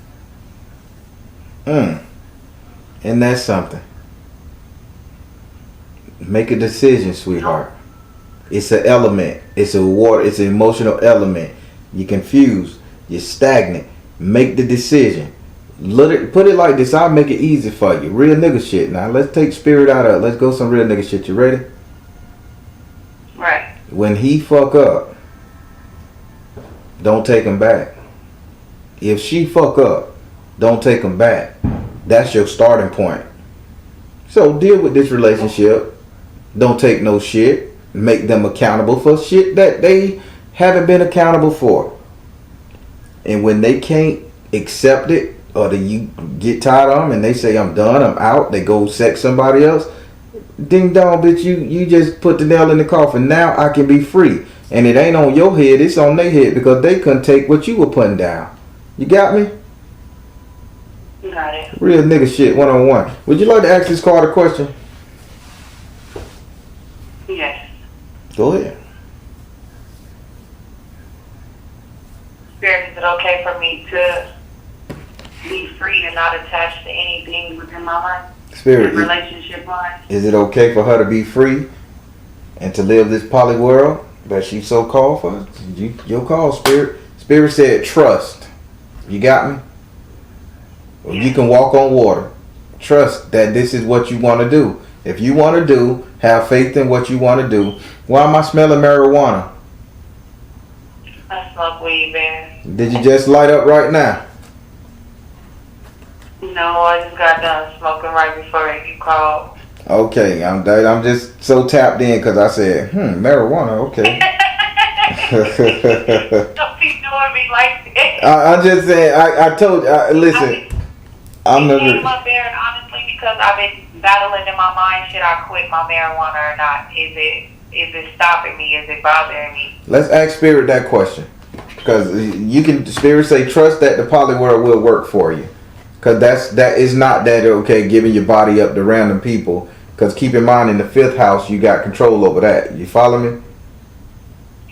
[SPEAKER 2] And that's something. Make a decision, sweetheart. It's an element. It's a water. It's an emotional element. You're confused. You're stagnant. Make the decision. Put it like this. I'll make it easy for you. Real nigga shit. Now let's take spirit out of it. Let's go some real nigga shit. You ready?
[SPEAKER 3] Right.
[SPEAKER 2] When he fuck up, don't take him back. If she fuck up, don't take them back. That's your starting point. So deal with this relationship. Don't take no shit. Make them accountable for shit that they haven't been accountable for. And when they can't accept it, or you get tired of them and they say, I'm done, I'm out, they go sex somebody else, ding dong, bitch, you just put the nail in the coffin. Now I can be free. And it ain't on your head, it's on their head, because they couldn't take what you were putting down. You got me?
[SPEAKER 3] Got it.
[SPEAKER 2] Real nigga shit, 1-on-1. Would you like to ask this card a question?
[SPEAKER 3] Yes.
[SPEAKER 2] Go ahead.
[SPEAKER 3] Spirit, is it okay for me to be free and not attached to anything within my life?
[SPEAKER 2] Spirit,
[SPEAKER 3] Relationship wise?
[SPEAKER 2] is it okay for her to be free and to live this poly world that she so called for? Your call, Spirit. Spirit said trust. You got me? Well, you can walk on water. Trust that this is what you want to do. If you want to do, have faith in what you want to do. Why am I smelling marijuana?
[SPEAKER 3] I smoke weed, man.
[SPEAKER 2] Did you just light up right now?
[SPEAKER 3] No, I just got done smoking right before you called.
[SPEAKER 2] Okay, I'm just so tapped in because I said, marijuana, okay.
[SPEAKER 3] Don't be doing me like that.
[SPEAKER 2] I'm just saying, I told you, listen, I'm
[SPEAKER 3] It
[SPEAKER 2] never.
[SPEAKER 3] came up there, and honestly, because I've been battling in my mind, should I quit my marijuana or not? Is it stopping me? Is it bothering me?
[SPEAKER 2] Let's ask Spirit that question. Because you can, Spirit say, trust that the poly world will work for you. Because that is not that, okay, giving your body up to random people. Because keep in mind, in the 5th house, you got control over that. You follow me?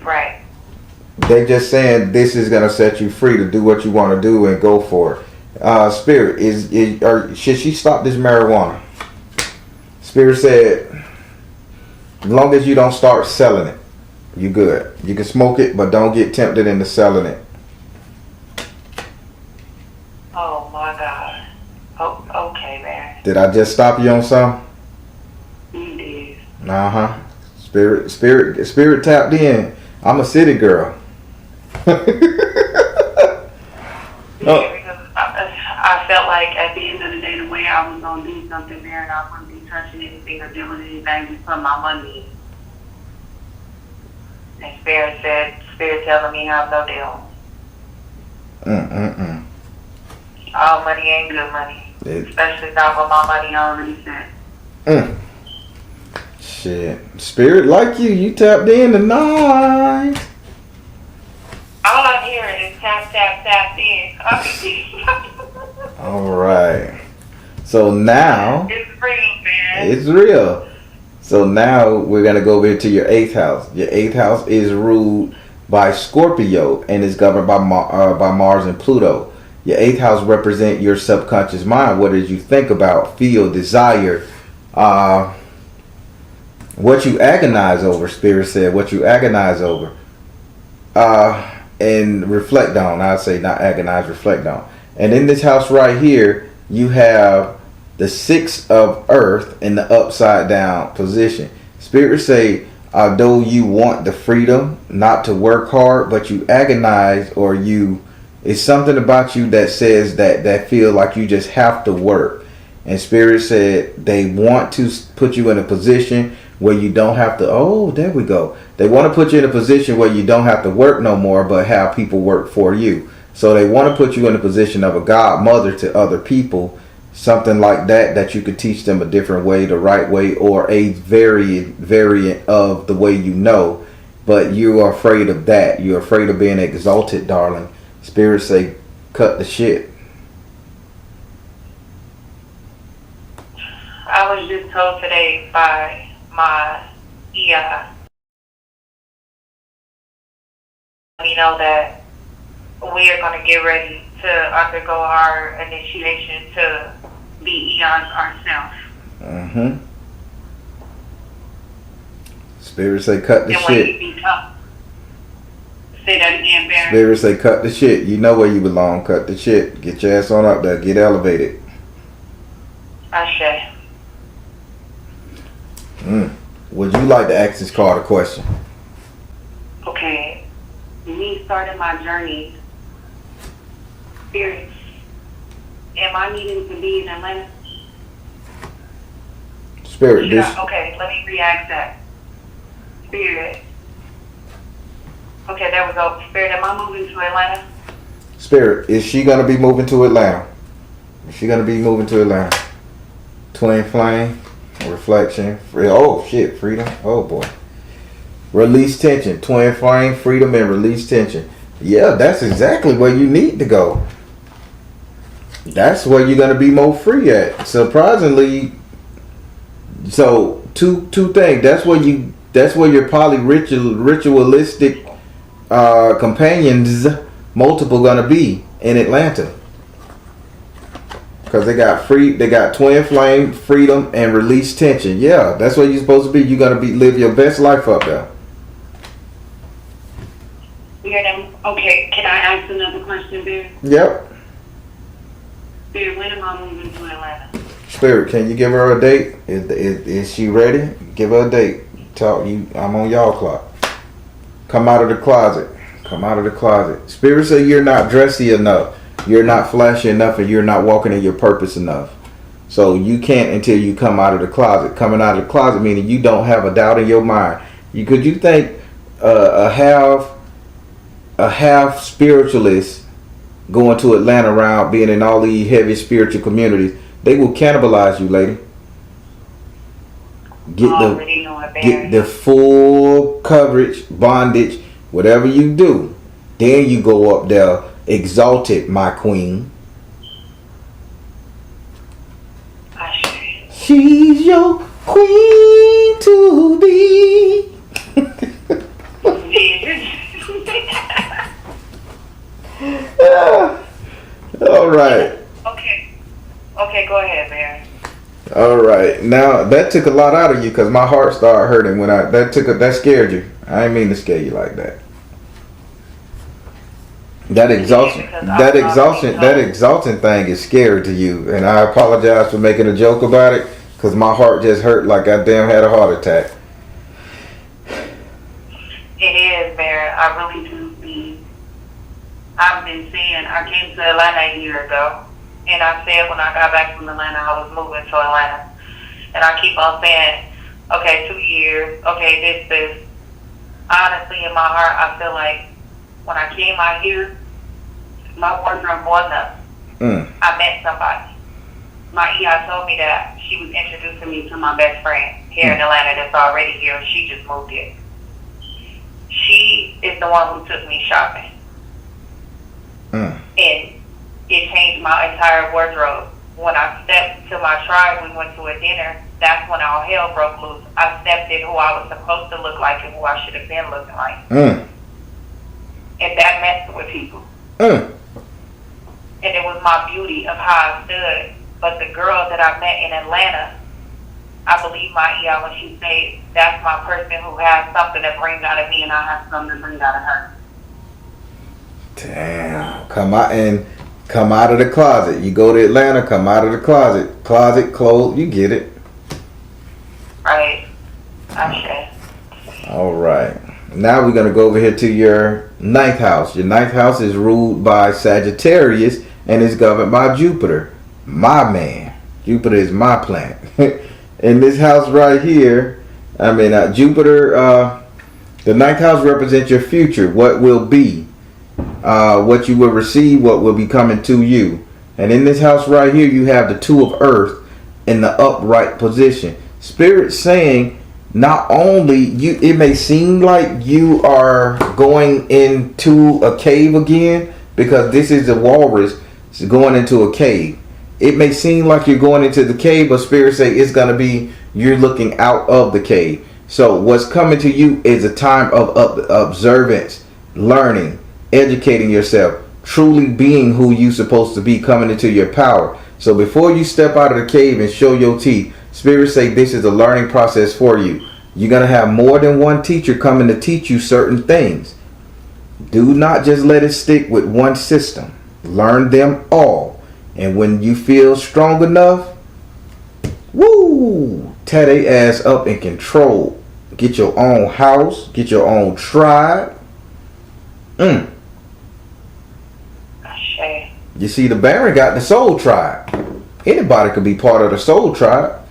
[SPEAKER 3] Right.
[SPEAKER 2] They just saying this is going to set you free to do what you want to do and go for it. Spirit, should she stop this marijuana? Spirit said, as long as you don't start selling it, you good. You can smoke it, but don't get tempted into selling it.
[SPEAKER 3] Oh my God. Oh, okay, man.
[SPEAKER 2] Did I just stop you on something?
[SPEAKER 3] You did.
[SPEAKER 2] Spirit tapped in. I'm a city girl.
[SPEAKER 3] Yeah, because I felt like at the end of the day, the way I was gonna do something there, and I wouldn't be touching anything or doing anything to put my money in. And Spirit telling me have no deal. All money ain't good money. Especially not when my money already set.
[SPEAKER 2] Shit. Spirit like you tapped in tonight.
[SPEAKER 3] All I'm hearing is tap, tap, tap in.
[SPEAKER 2] Alright. So now
[SPEAKER 3] It's real, man.
[SPEAKER 2] it's real. So now we're gonna go over to your 8th house. Your 8th house is ruled by Scorpio and is governed by Mars and Pluto. Your 8th house represent your subconscious mind. What did you think about, feel, desire, what you agonize over? Spirit said what you agonize over, and reflect on. I'd say not agonize, reflect on. And in this house right here, you have the 6 of Earth in the upside down position. Spirit say, although you want the freedom not to work hard, but you agonize, or it's something about you that says that feel like you just have to work. And Spirit said they want to put you in a position where you don't have to, there we go. They want to put you in a position where you don't have to work no more, but have people work for you. So they want to put you in a position of a godmother to other people, something like that you could teach them a different way, the right way, or a variant of the way you know. But you are afraid of that. You're afraid of being exalted, darling. Spirit say, cut the shit.
[SPEAKER 3] I was just told today by my EI, that we are going to get ready to undergo our initiation to be eons ourselves.
[SPEAKER 2] Spirit say, cut the
[SPEAKER 3] and
[SPEAKER 2] shit.
[SPEAKER 3] when you become, say that again, Baron.
[SPEAKER 2] Spirit say, cut the shit. You know where you belong. Cut the shit. Get your ass on up there. Get elevated.
[SPEAKER 3] Ashe.
[SPEAKER 2] Would you like to ask this card a question?
[SPEAKER 3] Okay. Me starting my journey, Spirit am I needing to be in Atlanta?
[SPEAKER 2] Spirit, this.
[SPEAKER 3] Okay, let me re-ask that. Spirit. Okay, there we go. Spirit, am I moving to Atlanta?
[SPEAKER 2] Spirit, is she gonna be moving to Atlanta? Is she gonna be moving to Atlanta? Twin flame, reflection. Oh shit, freedom. Oh boy. Release tension. Twin flame, freedom, and release tension. Yeah, that's exactly where you need to go. That's where you're gonna be more free at. Surprisingly, so two things. That's where your ritualistic companions, multiple, gonna be in Atlanta. Cause they got twin flame, freedom, and release tension. Yeah, that's where you're supposed to be. You're gonna live your best life up there.
[SPEAKER 3] Okay, can I ask another question, Bear?
[SPEAKER 2] Yep.
[SPEAKER 3] Bear, when am I moving to Atlanta?
[SPEAKER 2] Spirit, can you give her a date? Is she ready? Give her a date. I'm on y'all clock. Come out of the closet. Come out of the closet. Spirit said you're not dressy enough. You're not flashy enough, and you're not walking in your purpose enough. So you can't until you come out of the closet. Coming out of the closet meaning you don't have a doubt in your mind. You think a half spiritualist going to Atlanta around being in all these heavy spiritual communities, they will cannibalize you, lady. Get the full coverage, bondage, whatever you do. Then you go up there exalted, my queen. She's your queen to be. All right.
[SPEAKER 3] Okay, go ahead, man.
[SPEAKER 2] All right. Now that took a lot out of you because my heart started hurting when that scared you. I didn't mean to scare you like that. That exhaustion thing is scary to you, and I apologize for making a joke about it because my heart just hurt like I damn had a heart attack.
[SPEAKER 3] It is, Bear. I really do see. I've been saying I came to Atlanta a year ago, and I said when I got back from Atlanta I was moving to Atlanta, and I keep on saying, okay, 2 years, okay, this. Honestly, in my heart, I feel like when I came out here, my wardrobe wasn't up. I met somebody. My EI told me that she was introducing me to my best friend here in Atlanta that's already here. She just moved here. She is the one who took me shopping. And it changed my entire wardrobe. When I stepped to my tribe, we went to a dinner. That's when all hell broke loose. I stepped in who I was supposed to look like and who I should have been looking like. And that messed with people. And it was my beauty of how I stood. But the girl that I met in Atlanta, I believe my EI when she said, that's my person who has something to bring out of me and I have something to bring out of her.
[SPEAKER 2] Damn. Come out of the closet. You go to Atlanta, come out of the closet. Closet, clothes, you get it.
[SPEAKER 3] Right. Okay.
[SPEAKER 2] All right. Now we're going to go over here to your 9th house. Your 9th house is ruled by Sagittarius and is governed by Jupiter. My man. Jupiter is my planet. In this house right here, Jupiter, the 9th house represents your future, what will be, what you will receive, what will be coming to you. And in this house right here, you have the 2 of Earth in the upright position. Spirit saying, not only it may seem like you are going into a cave again, because this is the walrus going into a cave. It may seem like you're going into the cave, but Spirit say it's going to be you're looking out of the cave. So what's coming to you is a time of observance, learning, educating yourself, truly being who you're supposed to be, coming into your power. So before you step out of the cave and show your teeth, Spirit say this is a learning process for you. You're going to have more than one teacher coming to teach you certain things. Do not just let it stick with one system. Learn them all. And when you feel strong enough, woo, tear their ass up and control. Get your own house. Get your own tribe.
[SPEAKER 3] Ashe.
[SPEAKER 2] You see, the Baron got the Soul Tribe. Anybody could be part of the Soul Tribe.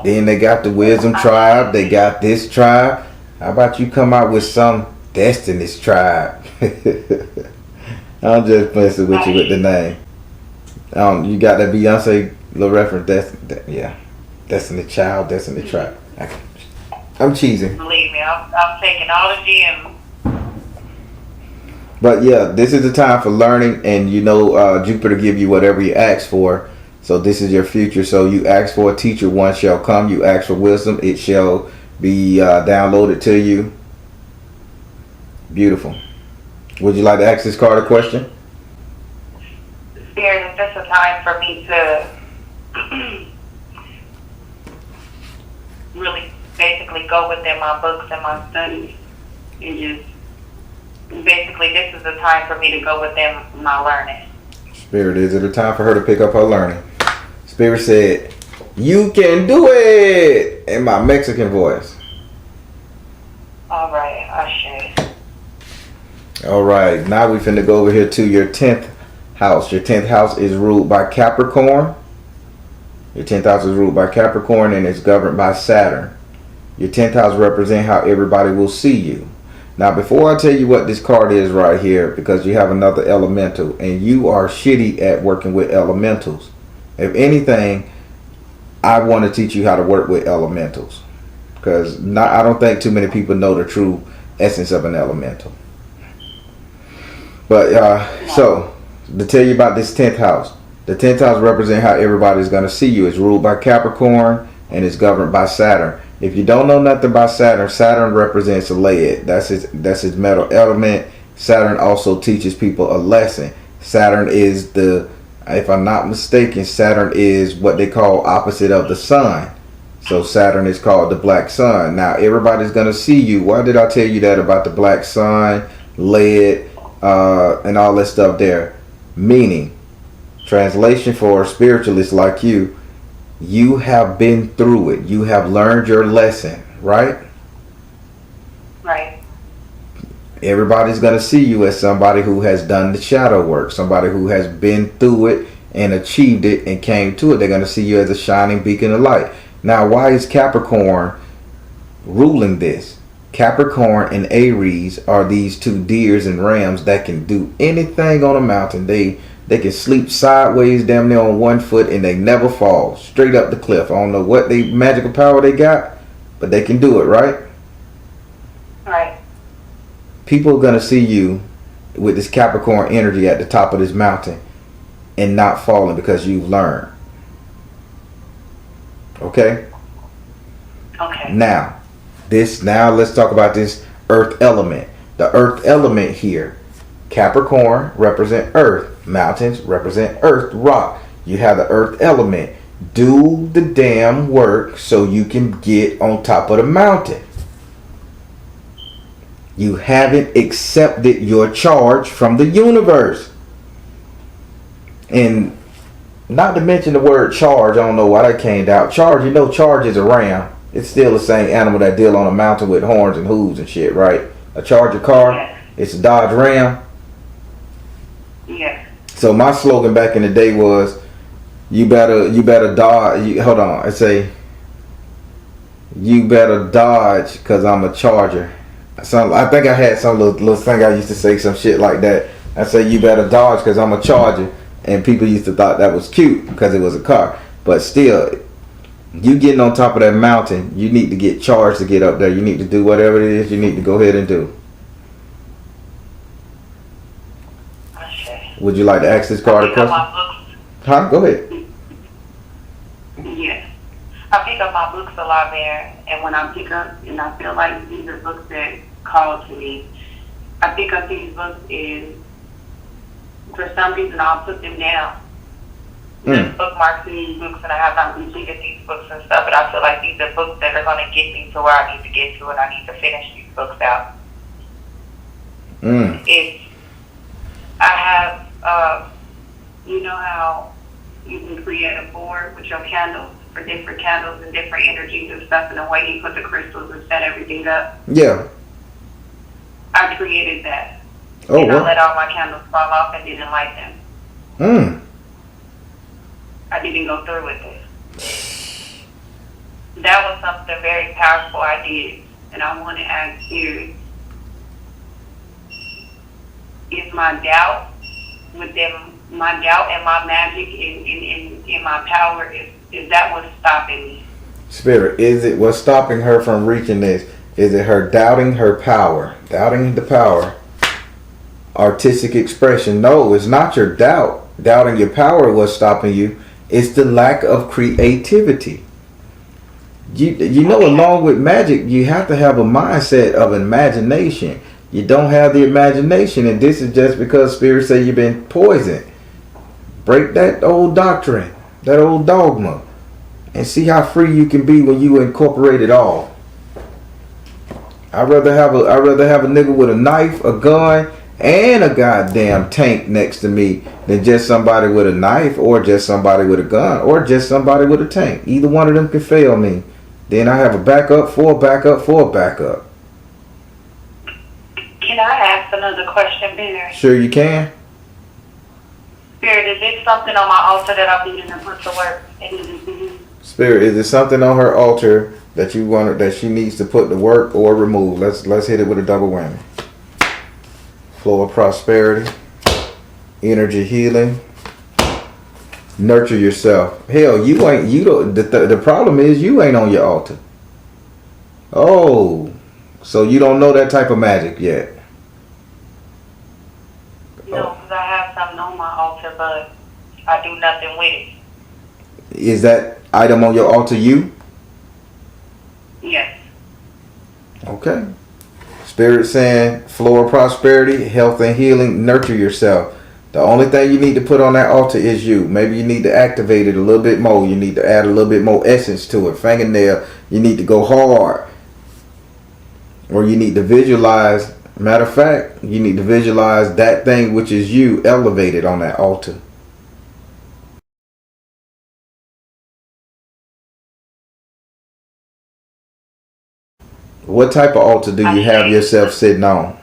[SPEAKER 2] Then they got the Wisdom Tribe. They got this tribe. How about you come out with some Destiny's Tribe? I'm just messing with you with the name. You got that Beyonce little reference. Yeah. Destiny Child, Destiny Tribe. I'm cheesing.
[SPEAKER 3] Believe me, I'm taking all the gems.
[SPEAKER 2] But yeah, this is the time for learning, and Jupiter give you whatever you ask for. So this is your future. So you ask for a teacher, one shall come. You ask for wisdom, it shall be downloaded to you. Beautiful. Would you like to ask this card a question?
[SPEAKER 3] Spirit, is this a time for me to really basically go within my books and my studies and just basically this is the time for me to go within my learning?
[SPEAKER 2] Spirit, is it a time for her to pick up her learning? Spirit said, you can do it, in my Mexican voice.
[SPEAKER 3] All right, Ashe.
[SPEAKER 2] All right, now we finna go over here to your 10th house. Your 10th house is ruled by Capricorn. Your 10th house is ruled by Capricorn and it's governed by Saturn. Your 10th house represents how everybody will see you. Now, before I tell you what this card is right here, because you have another elemental, and you are shitty at working with elementals. If anything, I want to teach you how to work with elementals. Because I don't think too many people know the true essence of an elemental. But, so, to tell you about this 10th house. The 10th house represents how everybody's going to see you. It's ruled by Capricorn, and it's governed by Saturn. If you don't know nothing about Saturn, Saturn represents lead. That's his metal element. Saturn also teaches people a lesson. Saturn is if I'm not mistaken, Saturn is what they call opposite of the sun. So Saturn is called the black sun. Now everybody's gonna see you. Why did I tell you that about the black sun, lead, and all that stuff there? Meaning, translation for spiritualists like you, you have been through it. You have learned your lesson, right?
[SPEAKER 3] Right.
[SPEAKER 2] Everybody's going to see you as somebody who has done the shadow work, somebody who has been through it and achieved it and came to it. They're going to see you as a shining beacon of light. Now, why is Capricorn ruling this? Capricorn and Aries are these two deers and rams that can do anything on a mountain. They can sleep sideways damn near on one foot and they never fall. Straight up the cliff. I don't know what magical power they got, but they can do it, right?
[SPEAKER 3] Right.
[SPEAKER 2] People are going to see you with this Capricorn energy at the top of this mountain and not falling because you've learned. Okay?
[SPEAKER 3] Okay.
[SPEAKER 2] Now let's talk about this earth element. The earth element here. Capricorn represent earth. Mountains represent earth, rock. You have the earth element. Do the damn work so you can get on top of the mountain. You haven't accepted your charge from the universe. And not to mention the word charge, I don't know why that came out. Charge, charge is a ram. It's still the same animal that deal on a mountain with horns and hooves and shit, right? A Charger car,
[SPEAKER 3] yes.
[SPEAKER 2] It's a Dodge Ram.
[SPEAKER 3] Yes.
[SPEAKER 2] So my slogan back in the day was, you better dodge. Hold on, I say, you better dodge because I'm a Charger. I think I had some little thing I used to say, some shit like that. I say, you better dodge because I'm a Charger. And people used to thought that was cute because it was a car. But still, you getting on top of that mountain, you need to get charged to get up there. You need to do whatever it is you need to go ahead and do.
[SPEAKER 3] Okay.
[SPEAKER 2] Would you like to ask this card a question? Huh? Go ahead.
[SPEAKER 3] Yes. I pick up my books a lot there, and when I pick up, and I feel like these are books that call to me, I pick up these books and for some reason I'll put them down. Just bookmarks in these books, and I have not completed these books and stuff, but I feel like these are books that are going to get me to where I need to get to, and I need to finish these books out. I have, you know how you can create a board with your candles for different candles and different energies and stuff, and the way you put the crystals and set everything up?
[SPEAKER 2] Yeah.
[SPEAKER 3] I created that.
[SPEAKER 2] Oh,
[SPEAKER 3] And I
[SPEAKER 2] what?
[SPEAKER 3] let all my candles fall off and didn't light them. I didn't go through with it. That was something very powerful I did. And I want to ask you, is my doubt with them, my doubt and my magic in my power, is that what's stopping me?
[SPEAKER 2] Spirit, is it what's stopping her from reaching this? Is it her doubting her power? Doubting the power? Artistic expression? No, it's not your doubt. Doubting your power was stopping you. It's the lack of creativity. You know, along with magic, you have to have a mindset of imagination. You don't have the imagination, and this is just because Spirit say you've been poisoned. Break that old doctrine, that old dogma, and see how free you can be when you incorporate it all. I'd rather have a nigga with a knife, a gun, and a goddamn tank next to me than just somebody with a knife, or just somebody with a gun, or just somebody with a tank. Either one of them can fail me. Then I have a backup for a backup for a backup.
[SPEAKER 3] Can I ask another question, Spirit?
[SPEAKER 2] Sure you can.
[SPEAKER 3] Spirit, is it something on my altar that I'm needing to put to work?
[SPEAKER 2] Spirit, is there something on her altar that you want that she needs to put to work or remove? Let's hit it with a double whammy. Flow of prosperity, energy healing, nurture yourself. Hell, the problem is you ain't on your altar. Oh, so you don't know that type of magic yet.
[SPEAKER 3] No, because I have something on my altar, but I do nothing with it.
[SPEAKER 2] Is that item on your altar you?
[SPEAKER 3] Yes.
[SPEAKER 2] Okay. Spirit saying flow of prosperity, health and healing, nurture yourself. The only thing you need to put on that altar is you. Maybe you need to activate it a little bit more. You need to add a little bit more essence to it. Fingernail, you need to go hard. Or you need to visualize, matter of fact, you need to visualize that thing which is you elevated on that altar. What type of altar do you have yourself sitting on?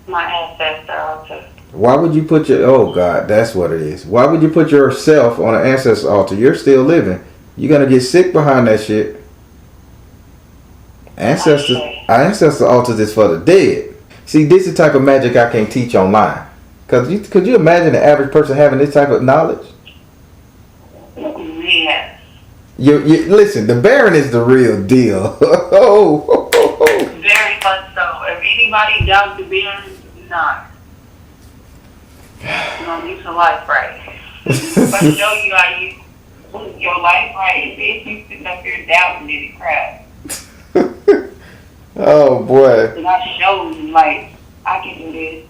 [SPEAKER 3] My ancestor altar.
[SPEAKER 2] Why would you put oh God, that's what it is. Why would you put yourself on an ancestor altar? You're still living. You're going to get sick behind that shit. Ancestor altars is for the dead. See, this is the type of magic I can't teach online. Could you imagine the average person having this type of knowledge?
[SPEAKER 3] Yes.
[SPEAKER 2] You listen, the Baron is the real deal.
[SPEAKER 3] Very much so. If anybody doubts the Baron, not. You know, use your life right. If I show you how you put your life right, if you sit up here doubting it and crap.
[SPEAKER 2] Oh boy.
[SPEAKER 3] And I show you, like, I can do this.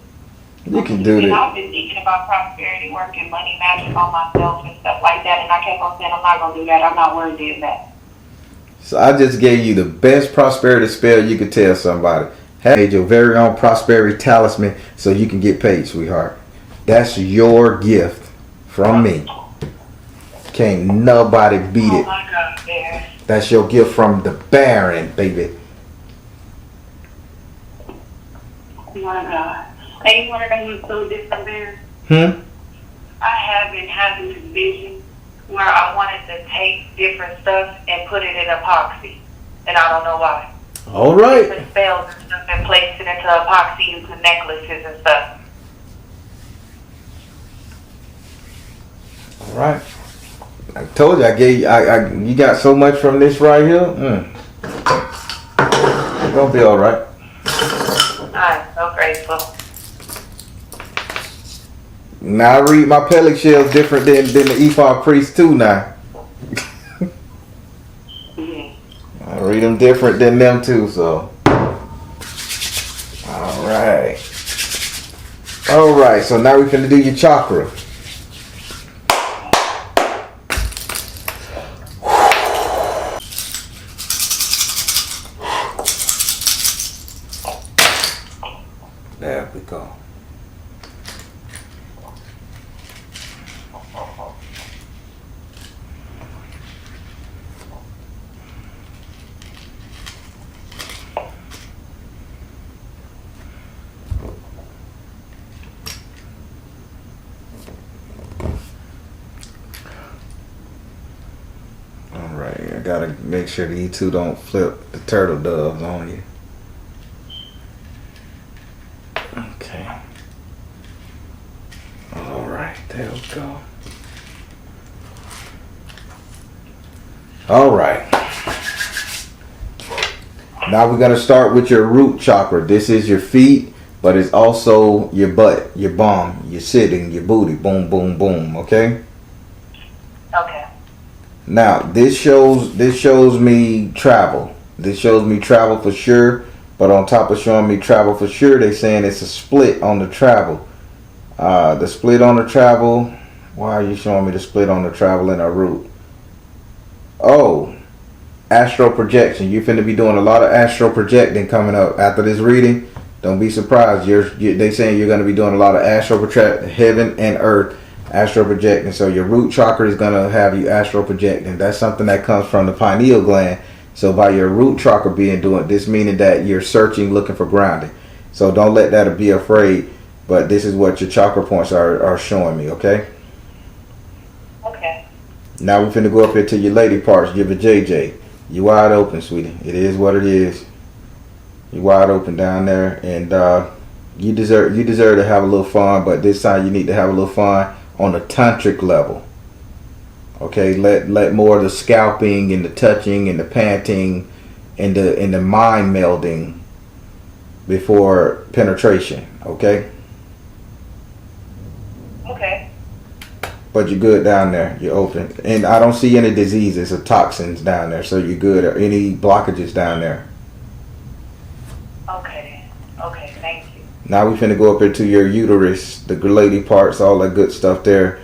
[SPEAKER 2] You can do
[SPEAKER 3] And
[SPEAKER 2] this.
[SPEAKER 3] I've been thinking about prosperity work and money magic on myself and stuff like that, and I kept on saying, I'm not going to do that. I'm not worthy of that.
[SPEAKER 2] So I just gave you the best prosperity spell you could tell somebody. Have your very own prosperity talisman so you can get paid, sweetheart. That's your gift from me. Can't nobody beat it.
[SPEAKER 3] Oh my God, Bear.
[SPEAKER 2] That's your gift from the Baron, baby.
[SPEAKER 3] Oh my God. Hey, you want to know what's so different, Bear? I have been having this vision where I wanted to take different stuff and put it in epoxy. And I don't know why.
[SPEAKER 2] All right.
[SPEAKER 3] Different spells and stuff and place it into epoxy into necklaces and stuff.
[SPEAKER 2] All right. I told you I gave you. You got so much from this right here. It's gonna be all right.
[SPEAKER 3] I'm so grateful.
[SPEAKER 2] Now I read my pellet shells different than the ephod priest too. Now
[SPEAKER 3] Yeah.
[SPEAKER 2] I read them different than them too. So all right. So now we're finna do your chakra. There we go. gotta make sure these two don't flip the turtle doves on you. Okay. Alright, there we go. Alright. Now we're gonna start with your root chakra. This is your feet, but it's also your butt, your bum, your sitting, your booty. Boom, boom, boom. Okay?
[SPEAKER 3] Okay.
[SPEAKER 2] Now this shows me travel. This shows me travel for sure. But on top of showing me travel for sure, they saying it's a split on the travel. The split on the travel. Why are you showing me the split on the travel in our root? Oh, astral projection. You're finna be doing a lot of astral projecting coming up after this reading. Don't be surprised. They saying you're gonna be doing a lot of astral project, heaven and earth, astral projecting. So your root chakra is gonna have you astral projecting. That's something that comes from the pineal gland. So by your root chakra being doing this, meaning that you're searching, looking for grounding. So don't let that be afraid. But this is what your chakra points are showing me. Okay.
[SPEAKER 3] Okay.
[SPEAKER 2] Now we're finna go up here to your lady parts. Give it JJ. You wide open, sweetie. It is what it is. You wide open down there, and you deserve to have a little fun. But this time you need to have a little fun on a tantric level. Okay, let more of the scalping and the touching and the panting and the mind melding before penetration. Okay.
[SPEAKER 3] Okay.
[SPEAKER 2] But you're good down there. You're open, and I don't see any diseases or toxins down there, so you're good. Or any blockages down there.
[SPEAKER 3] Okay. Okay. Thank you.
[SPEAKER 2] Now we finna go up into your uterus, the lady parts, all that good stuff there.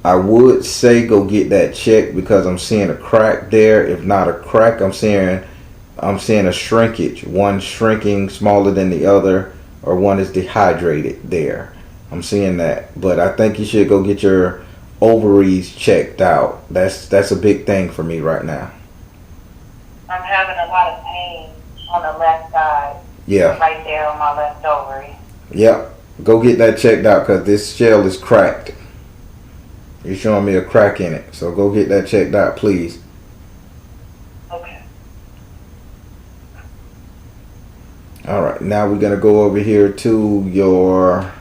[SPEAKER 2] I would say go get that checked because I'm seeing a crack there. If not a crack, I'm seeing a shrinkage. One shrinking smaller than the other, or one is dehydrated there. I'm seeing that. But I think you should go get your ovaries checked out. That's a big thing for me right now.
[SPEAKER 3] I'm having a lot of pain on the left side.
[SPEAKER 2] Yeah.
[SPEAKER 3] Right there on my left ovary.
[SPEAKER 2] Yep. Go get that checked out because this shell is cracked. You're showing me a crack in it. So go get that checked out, please.
[SPEAKER 3] Okay.
[SPEAKER 2] All right. Now we're going to go over here to your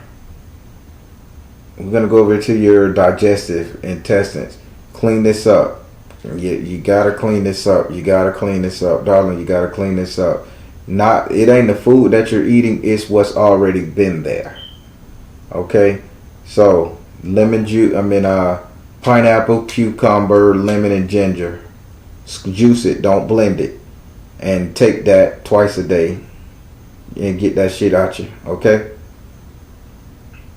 [SPEAKER 2] digestive intestines. Clean this up. You got to clean this up. You got to clean this up. Darling, you got to clean this up. It ain't the food that you're eating. It's what's already been there. Okay? So, pineapple, cucumber, lemon, and ginger. Juice it. Don't blend it. And take that twice a day. And get that shit out you. Okay?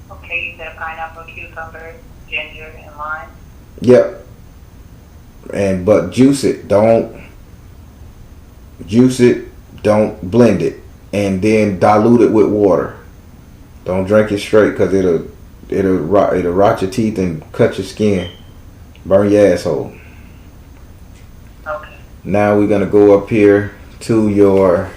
[SPEAKER 3] Okay, you said pineapple, cucumber, ginger, and lime?
[SPEAKER 2] Yep. But juice it. Don't blend it. And then dilute it with water. Don't drink it straight because it'll rot your teeth and cut your skin. Burn your asshole.
[SPEAKER 3] Okay.
[SPEAKER 2] Now we're gonna go up here to your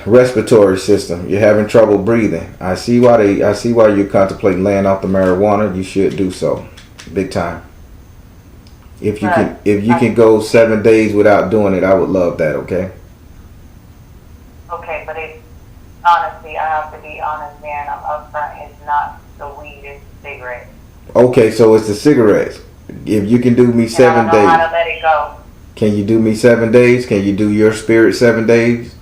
[SPEAKER 2] respiratory system. You're having trouble breathing. I see why you're contemplating laying off the marijuana. You should do so. Big time. If you can go 7 days without doing it, I would love that, okay?
[SPEAKER 3] Okay, but honestly, I have to be honest, man. I'm upfront. It's not the weed, it's the cigarette.
[SPEAKER 2] Okay, so it's the cigarettes. If you can do me 7 days.
[SPEAKER 3] I don't know how to let it go.
[SPEAKER 2] Can you do me 7 days? Can you do your spirit 7 days?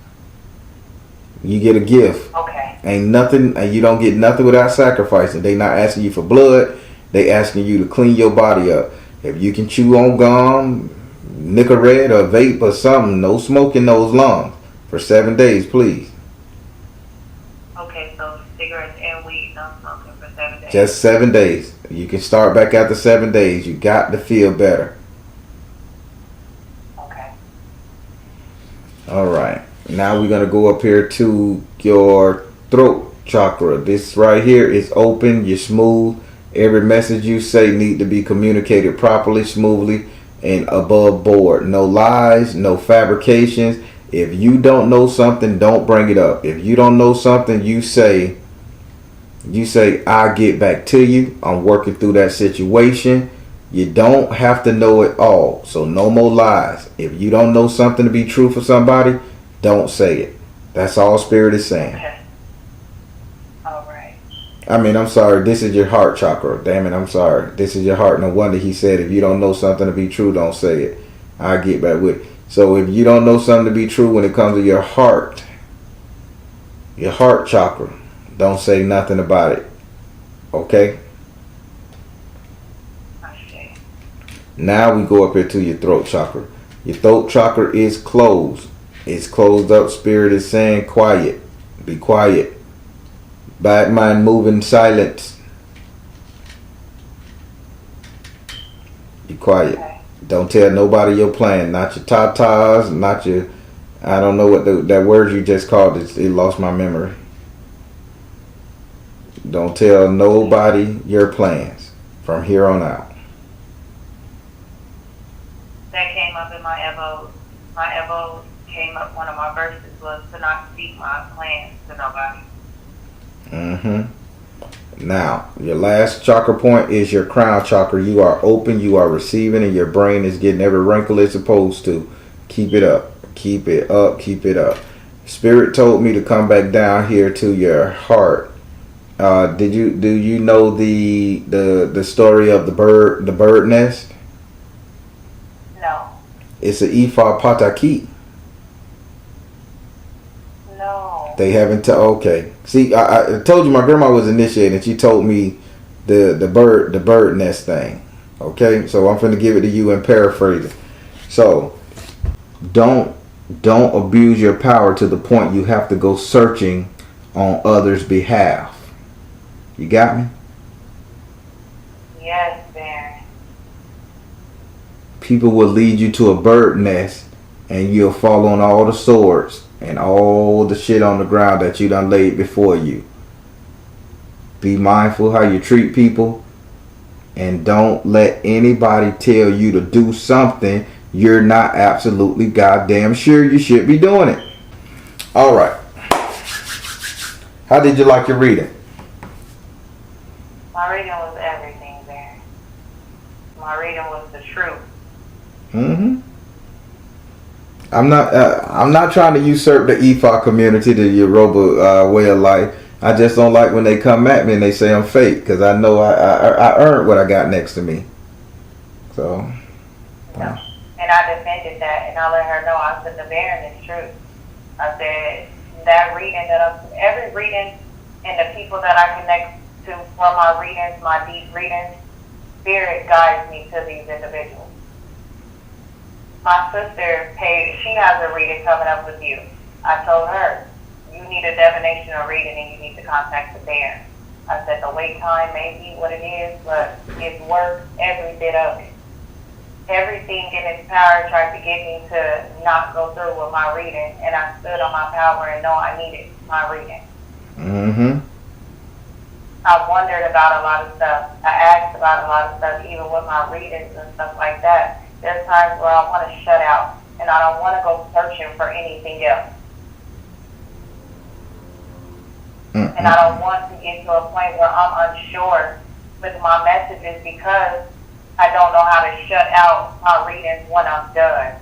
[SPEAKER 2] You get a gift.
[SPEAKER 3] Okay.
[SPEAKER 2] Ain't nothing, and you don't get nothing without sacrificing. They not asking you for blood. They asking you to clean your body up. If you can chew on gum, Nicorette or vape or something, no smoke in those lungs for 7 days, please.
[SPEAKER 3] Okay, so cigarettes and weed, no smoking for 7 days.
[SPEAKER 2] Just 7 days. You can start back after 7 days. You got to feel better.
[SPEAKER 3] Okay.
[SPEAKER 2] All right. Now we're going to go up here to your throat chakra. This right here is open. You're smooth. Every message you say need to be communicated properly, smoothly, and above board. No lies, no fabrications. If you don't know something, don't bring it up. If you don't know something, you say You say, I'll get back to you. I'm working through that situation. You don't have to know it all. So no more lies. If you don't know something to be true for somebody, don't say it. That's all Spirit is saying.
[SPEAKER 3] Okay. All right.
[SPEAKER 2] I mean, I'm sorry. This is your heart chakra. Damn it, I'm sorry. This is your heart. No wonder he said, if you don't know something to be true, don't say it. I'll get back with it. So if you don't know something to be true when it comes to your heart chakra, don't say nothing about it. Okay?
[SPEAKER 3] I see.
[SPEAKER 2] Now we go up here to your throat chakra. Your throat chakra is closed. It's closed up. Spirit is saying quiet. Be quiet. Bad mind moving silence. Be quiet.
[SPEAKER 3] Okay.
[SPEAKER 2] Don't tell nobody your plan. Not your tatas, not your... I don't know what that word you just called. It lost my memory. Don't tell nobody your plans from here on out.
[SPEAKER 3] That came up in my Evo. My Evo came up, one of my verses was to not speak my plans to nobody.
[SPEAKER 2] Now, your last chakra point is your crown chakra. You are open, you are receiving, and your brain is getting every wrinkle it's supposed to. Keep it up. Keep it up. Keep it up. Spirit told me to come back down here to your heart. Do you know the story of the bird nest?
[SPEAKER 3] No.
[SPEAKER 2] It's an Ifa Pataki.
[SPEAKER 3] No.
[SPEAKER 2] They haven't okay. See, I told you my grandma was initiated and she told me the bird nest thing. Okay, so I'm finna give it to you and paraphrase it. So don't abuse your power to the point you have to go searching on others' behalf. You got me?
[SPEAKER 3] Yes, Baron.
[SPEAKER 2] People will lead you to a bird nest and you'll fall on all the swords and all the shit on the ground that you done laid before you. Be mindful how you treat people and don't let anybody tell you to do something you're not absolutely goddamn sure you should be doing it. All right. How did you like your reading?
[SPEAKER 3] My reading was everything, Baron. My reading was the truth.
[SPEAKER 2] I'm not trying to usurp the Ifa community, the Yoruba way of life. I just don't like when they come at me and they say I'm fake, because I know I earned what I got next to me. So.
[SPEAKER 3] No. And I defended that, and I let her know. I said the Baron is true. I said that reading every reading, and the people that I connect to from my readings, my deep readings, Spirit guides me to these individuals. My sister, Paige, she has a reading coming up with you. I told her, you need a divination or reading and you need to contact the Baron. I said the wait time may be what it is, but it's worth every bit of it. Everything in its power tried to get me to not go through with my reading, and I stood on my power and know I needed my reading. I wondered about a lot of stuff. I asked about a lot of stuff, even with my readings and stuff like that. There's times where I want to shut out, and I don't want to go searching for anything else. And I don't want to get to a point where I'm unsure with my messages because I don't know how to shut out my readings when I'm done.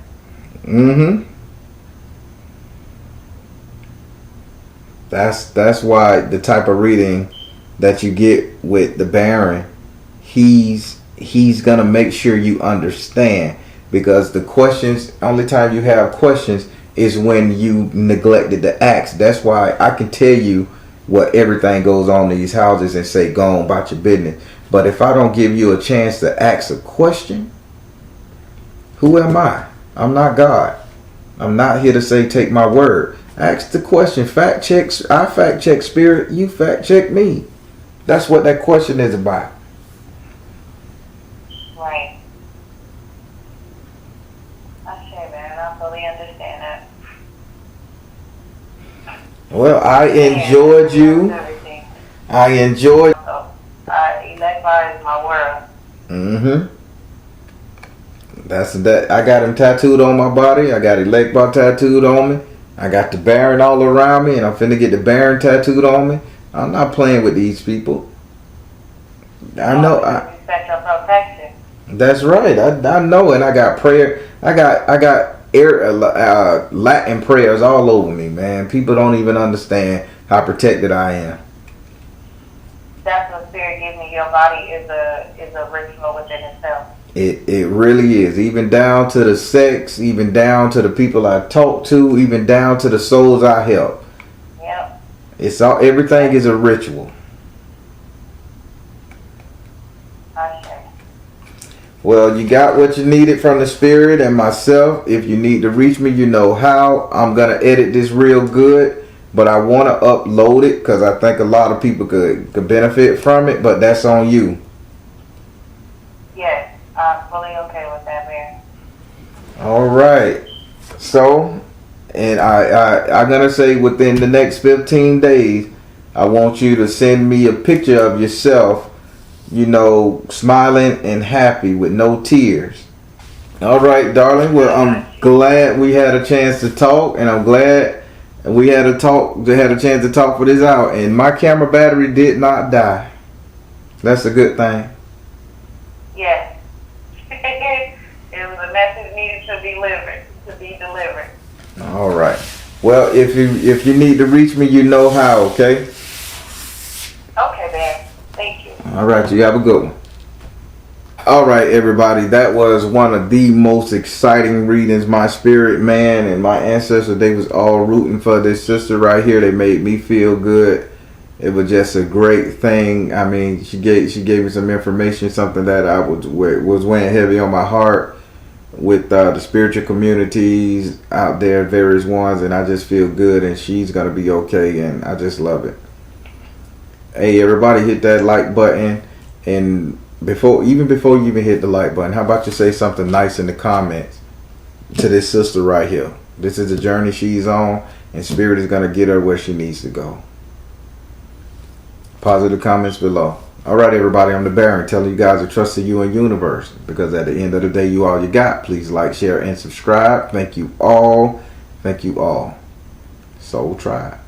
[SPEAKER 2] That's why the type of reading that you get with the Baron, he's gonna make sure you understand, because the questions, only time you have questions is when you neglected to ask. That's why I can tell you what everything goes on in these houses and say go on about your business. But if I don't give you a chance to ask a question, who am I? I'm not God. I'm not here to say take my word. Ask the question. Fact checks. I fact check Spirit. You fact check me. That's what that question is about.
[SPEAKER 3] Right. Okay, man. I fully understand that.
[SPEAKER 2] Well, I enjoyed you. I enjoyed.
[SPEAKER 3] Electrified is my world.
[SPEAKER 2] That's that. I got him tattooed on my body. I got Electrified tattooed on me. I got the Baron all around me, and I'm finna get the Baron tattooed on me. I'm not playing with these people. I know.
[SPEAKER 3] Respect and protection.
[SPEAKER 2] That's right. I know, and I got prayer. I got Latin prayers all over me, man. People don't even understand how protected I am.
[SPEAKER 3] That's what spirit gives me. Your body is a ritual within itself.
[SPEAKER 2] It really is. Even down to the sex, even down to the people I talk to, even down to the souls I help.
[SPEAKER 3] Yep.
[SPEAKER 2] It's all. Everything is a ritual. Well, you got what you needed from the spirit and myself. If you need to reach me, you know how. I'm going to edit this real good, but I want to upload it because I think a lot of people could benefit from it, but that's on you.
[SPEAKER 3] Yes, I'm fully okay with that, man.
[SPEAKER 2] All right. So, and I'm going to say within the next 15 days, I want you to send me a picture of yourself, you know, smiling and happy with no tears. All right, darling. Well, I'm glad we had a chance to talk, and I'm glad we had a chance to talk for this out. And my camera battery did not die. That's a good thing.
[SPEAKER 3] Yes. It was a message needed to be delivered.
[SPEAKER 2] All right. Well, if you need to reach me, you know how. Okay.
[SPEAKER 3] Okay, man. Thank you.
[SPEAKER 2] All right, you have a good one. All right, everybody, that was one of the most exciting readings. My spirit man and my ancestors, they was all rooting for this sister right here. They made me feel good. It was just a great thing. I mean, she gave me some information, something that I was weighing heavy on my heart with the spiritual communities out there, various ones, and I just feel good, and she's gonna be okay, and I just love it. Hey, everybody, hit that like button, and before you even hit the like button, how about you say something nice in the comments to this sister right here? This is the journey she's on, and spirit is gonna get her where she needs to go. Positive comments below. All right, everybody, I'm the Baron, telling you guys to trust in you and universe, because at the end of the day, you all you got. Please like, share, and subscribe. Thank you all. Thank you all. Soul Tribe.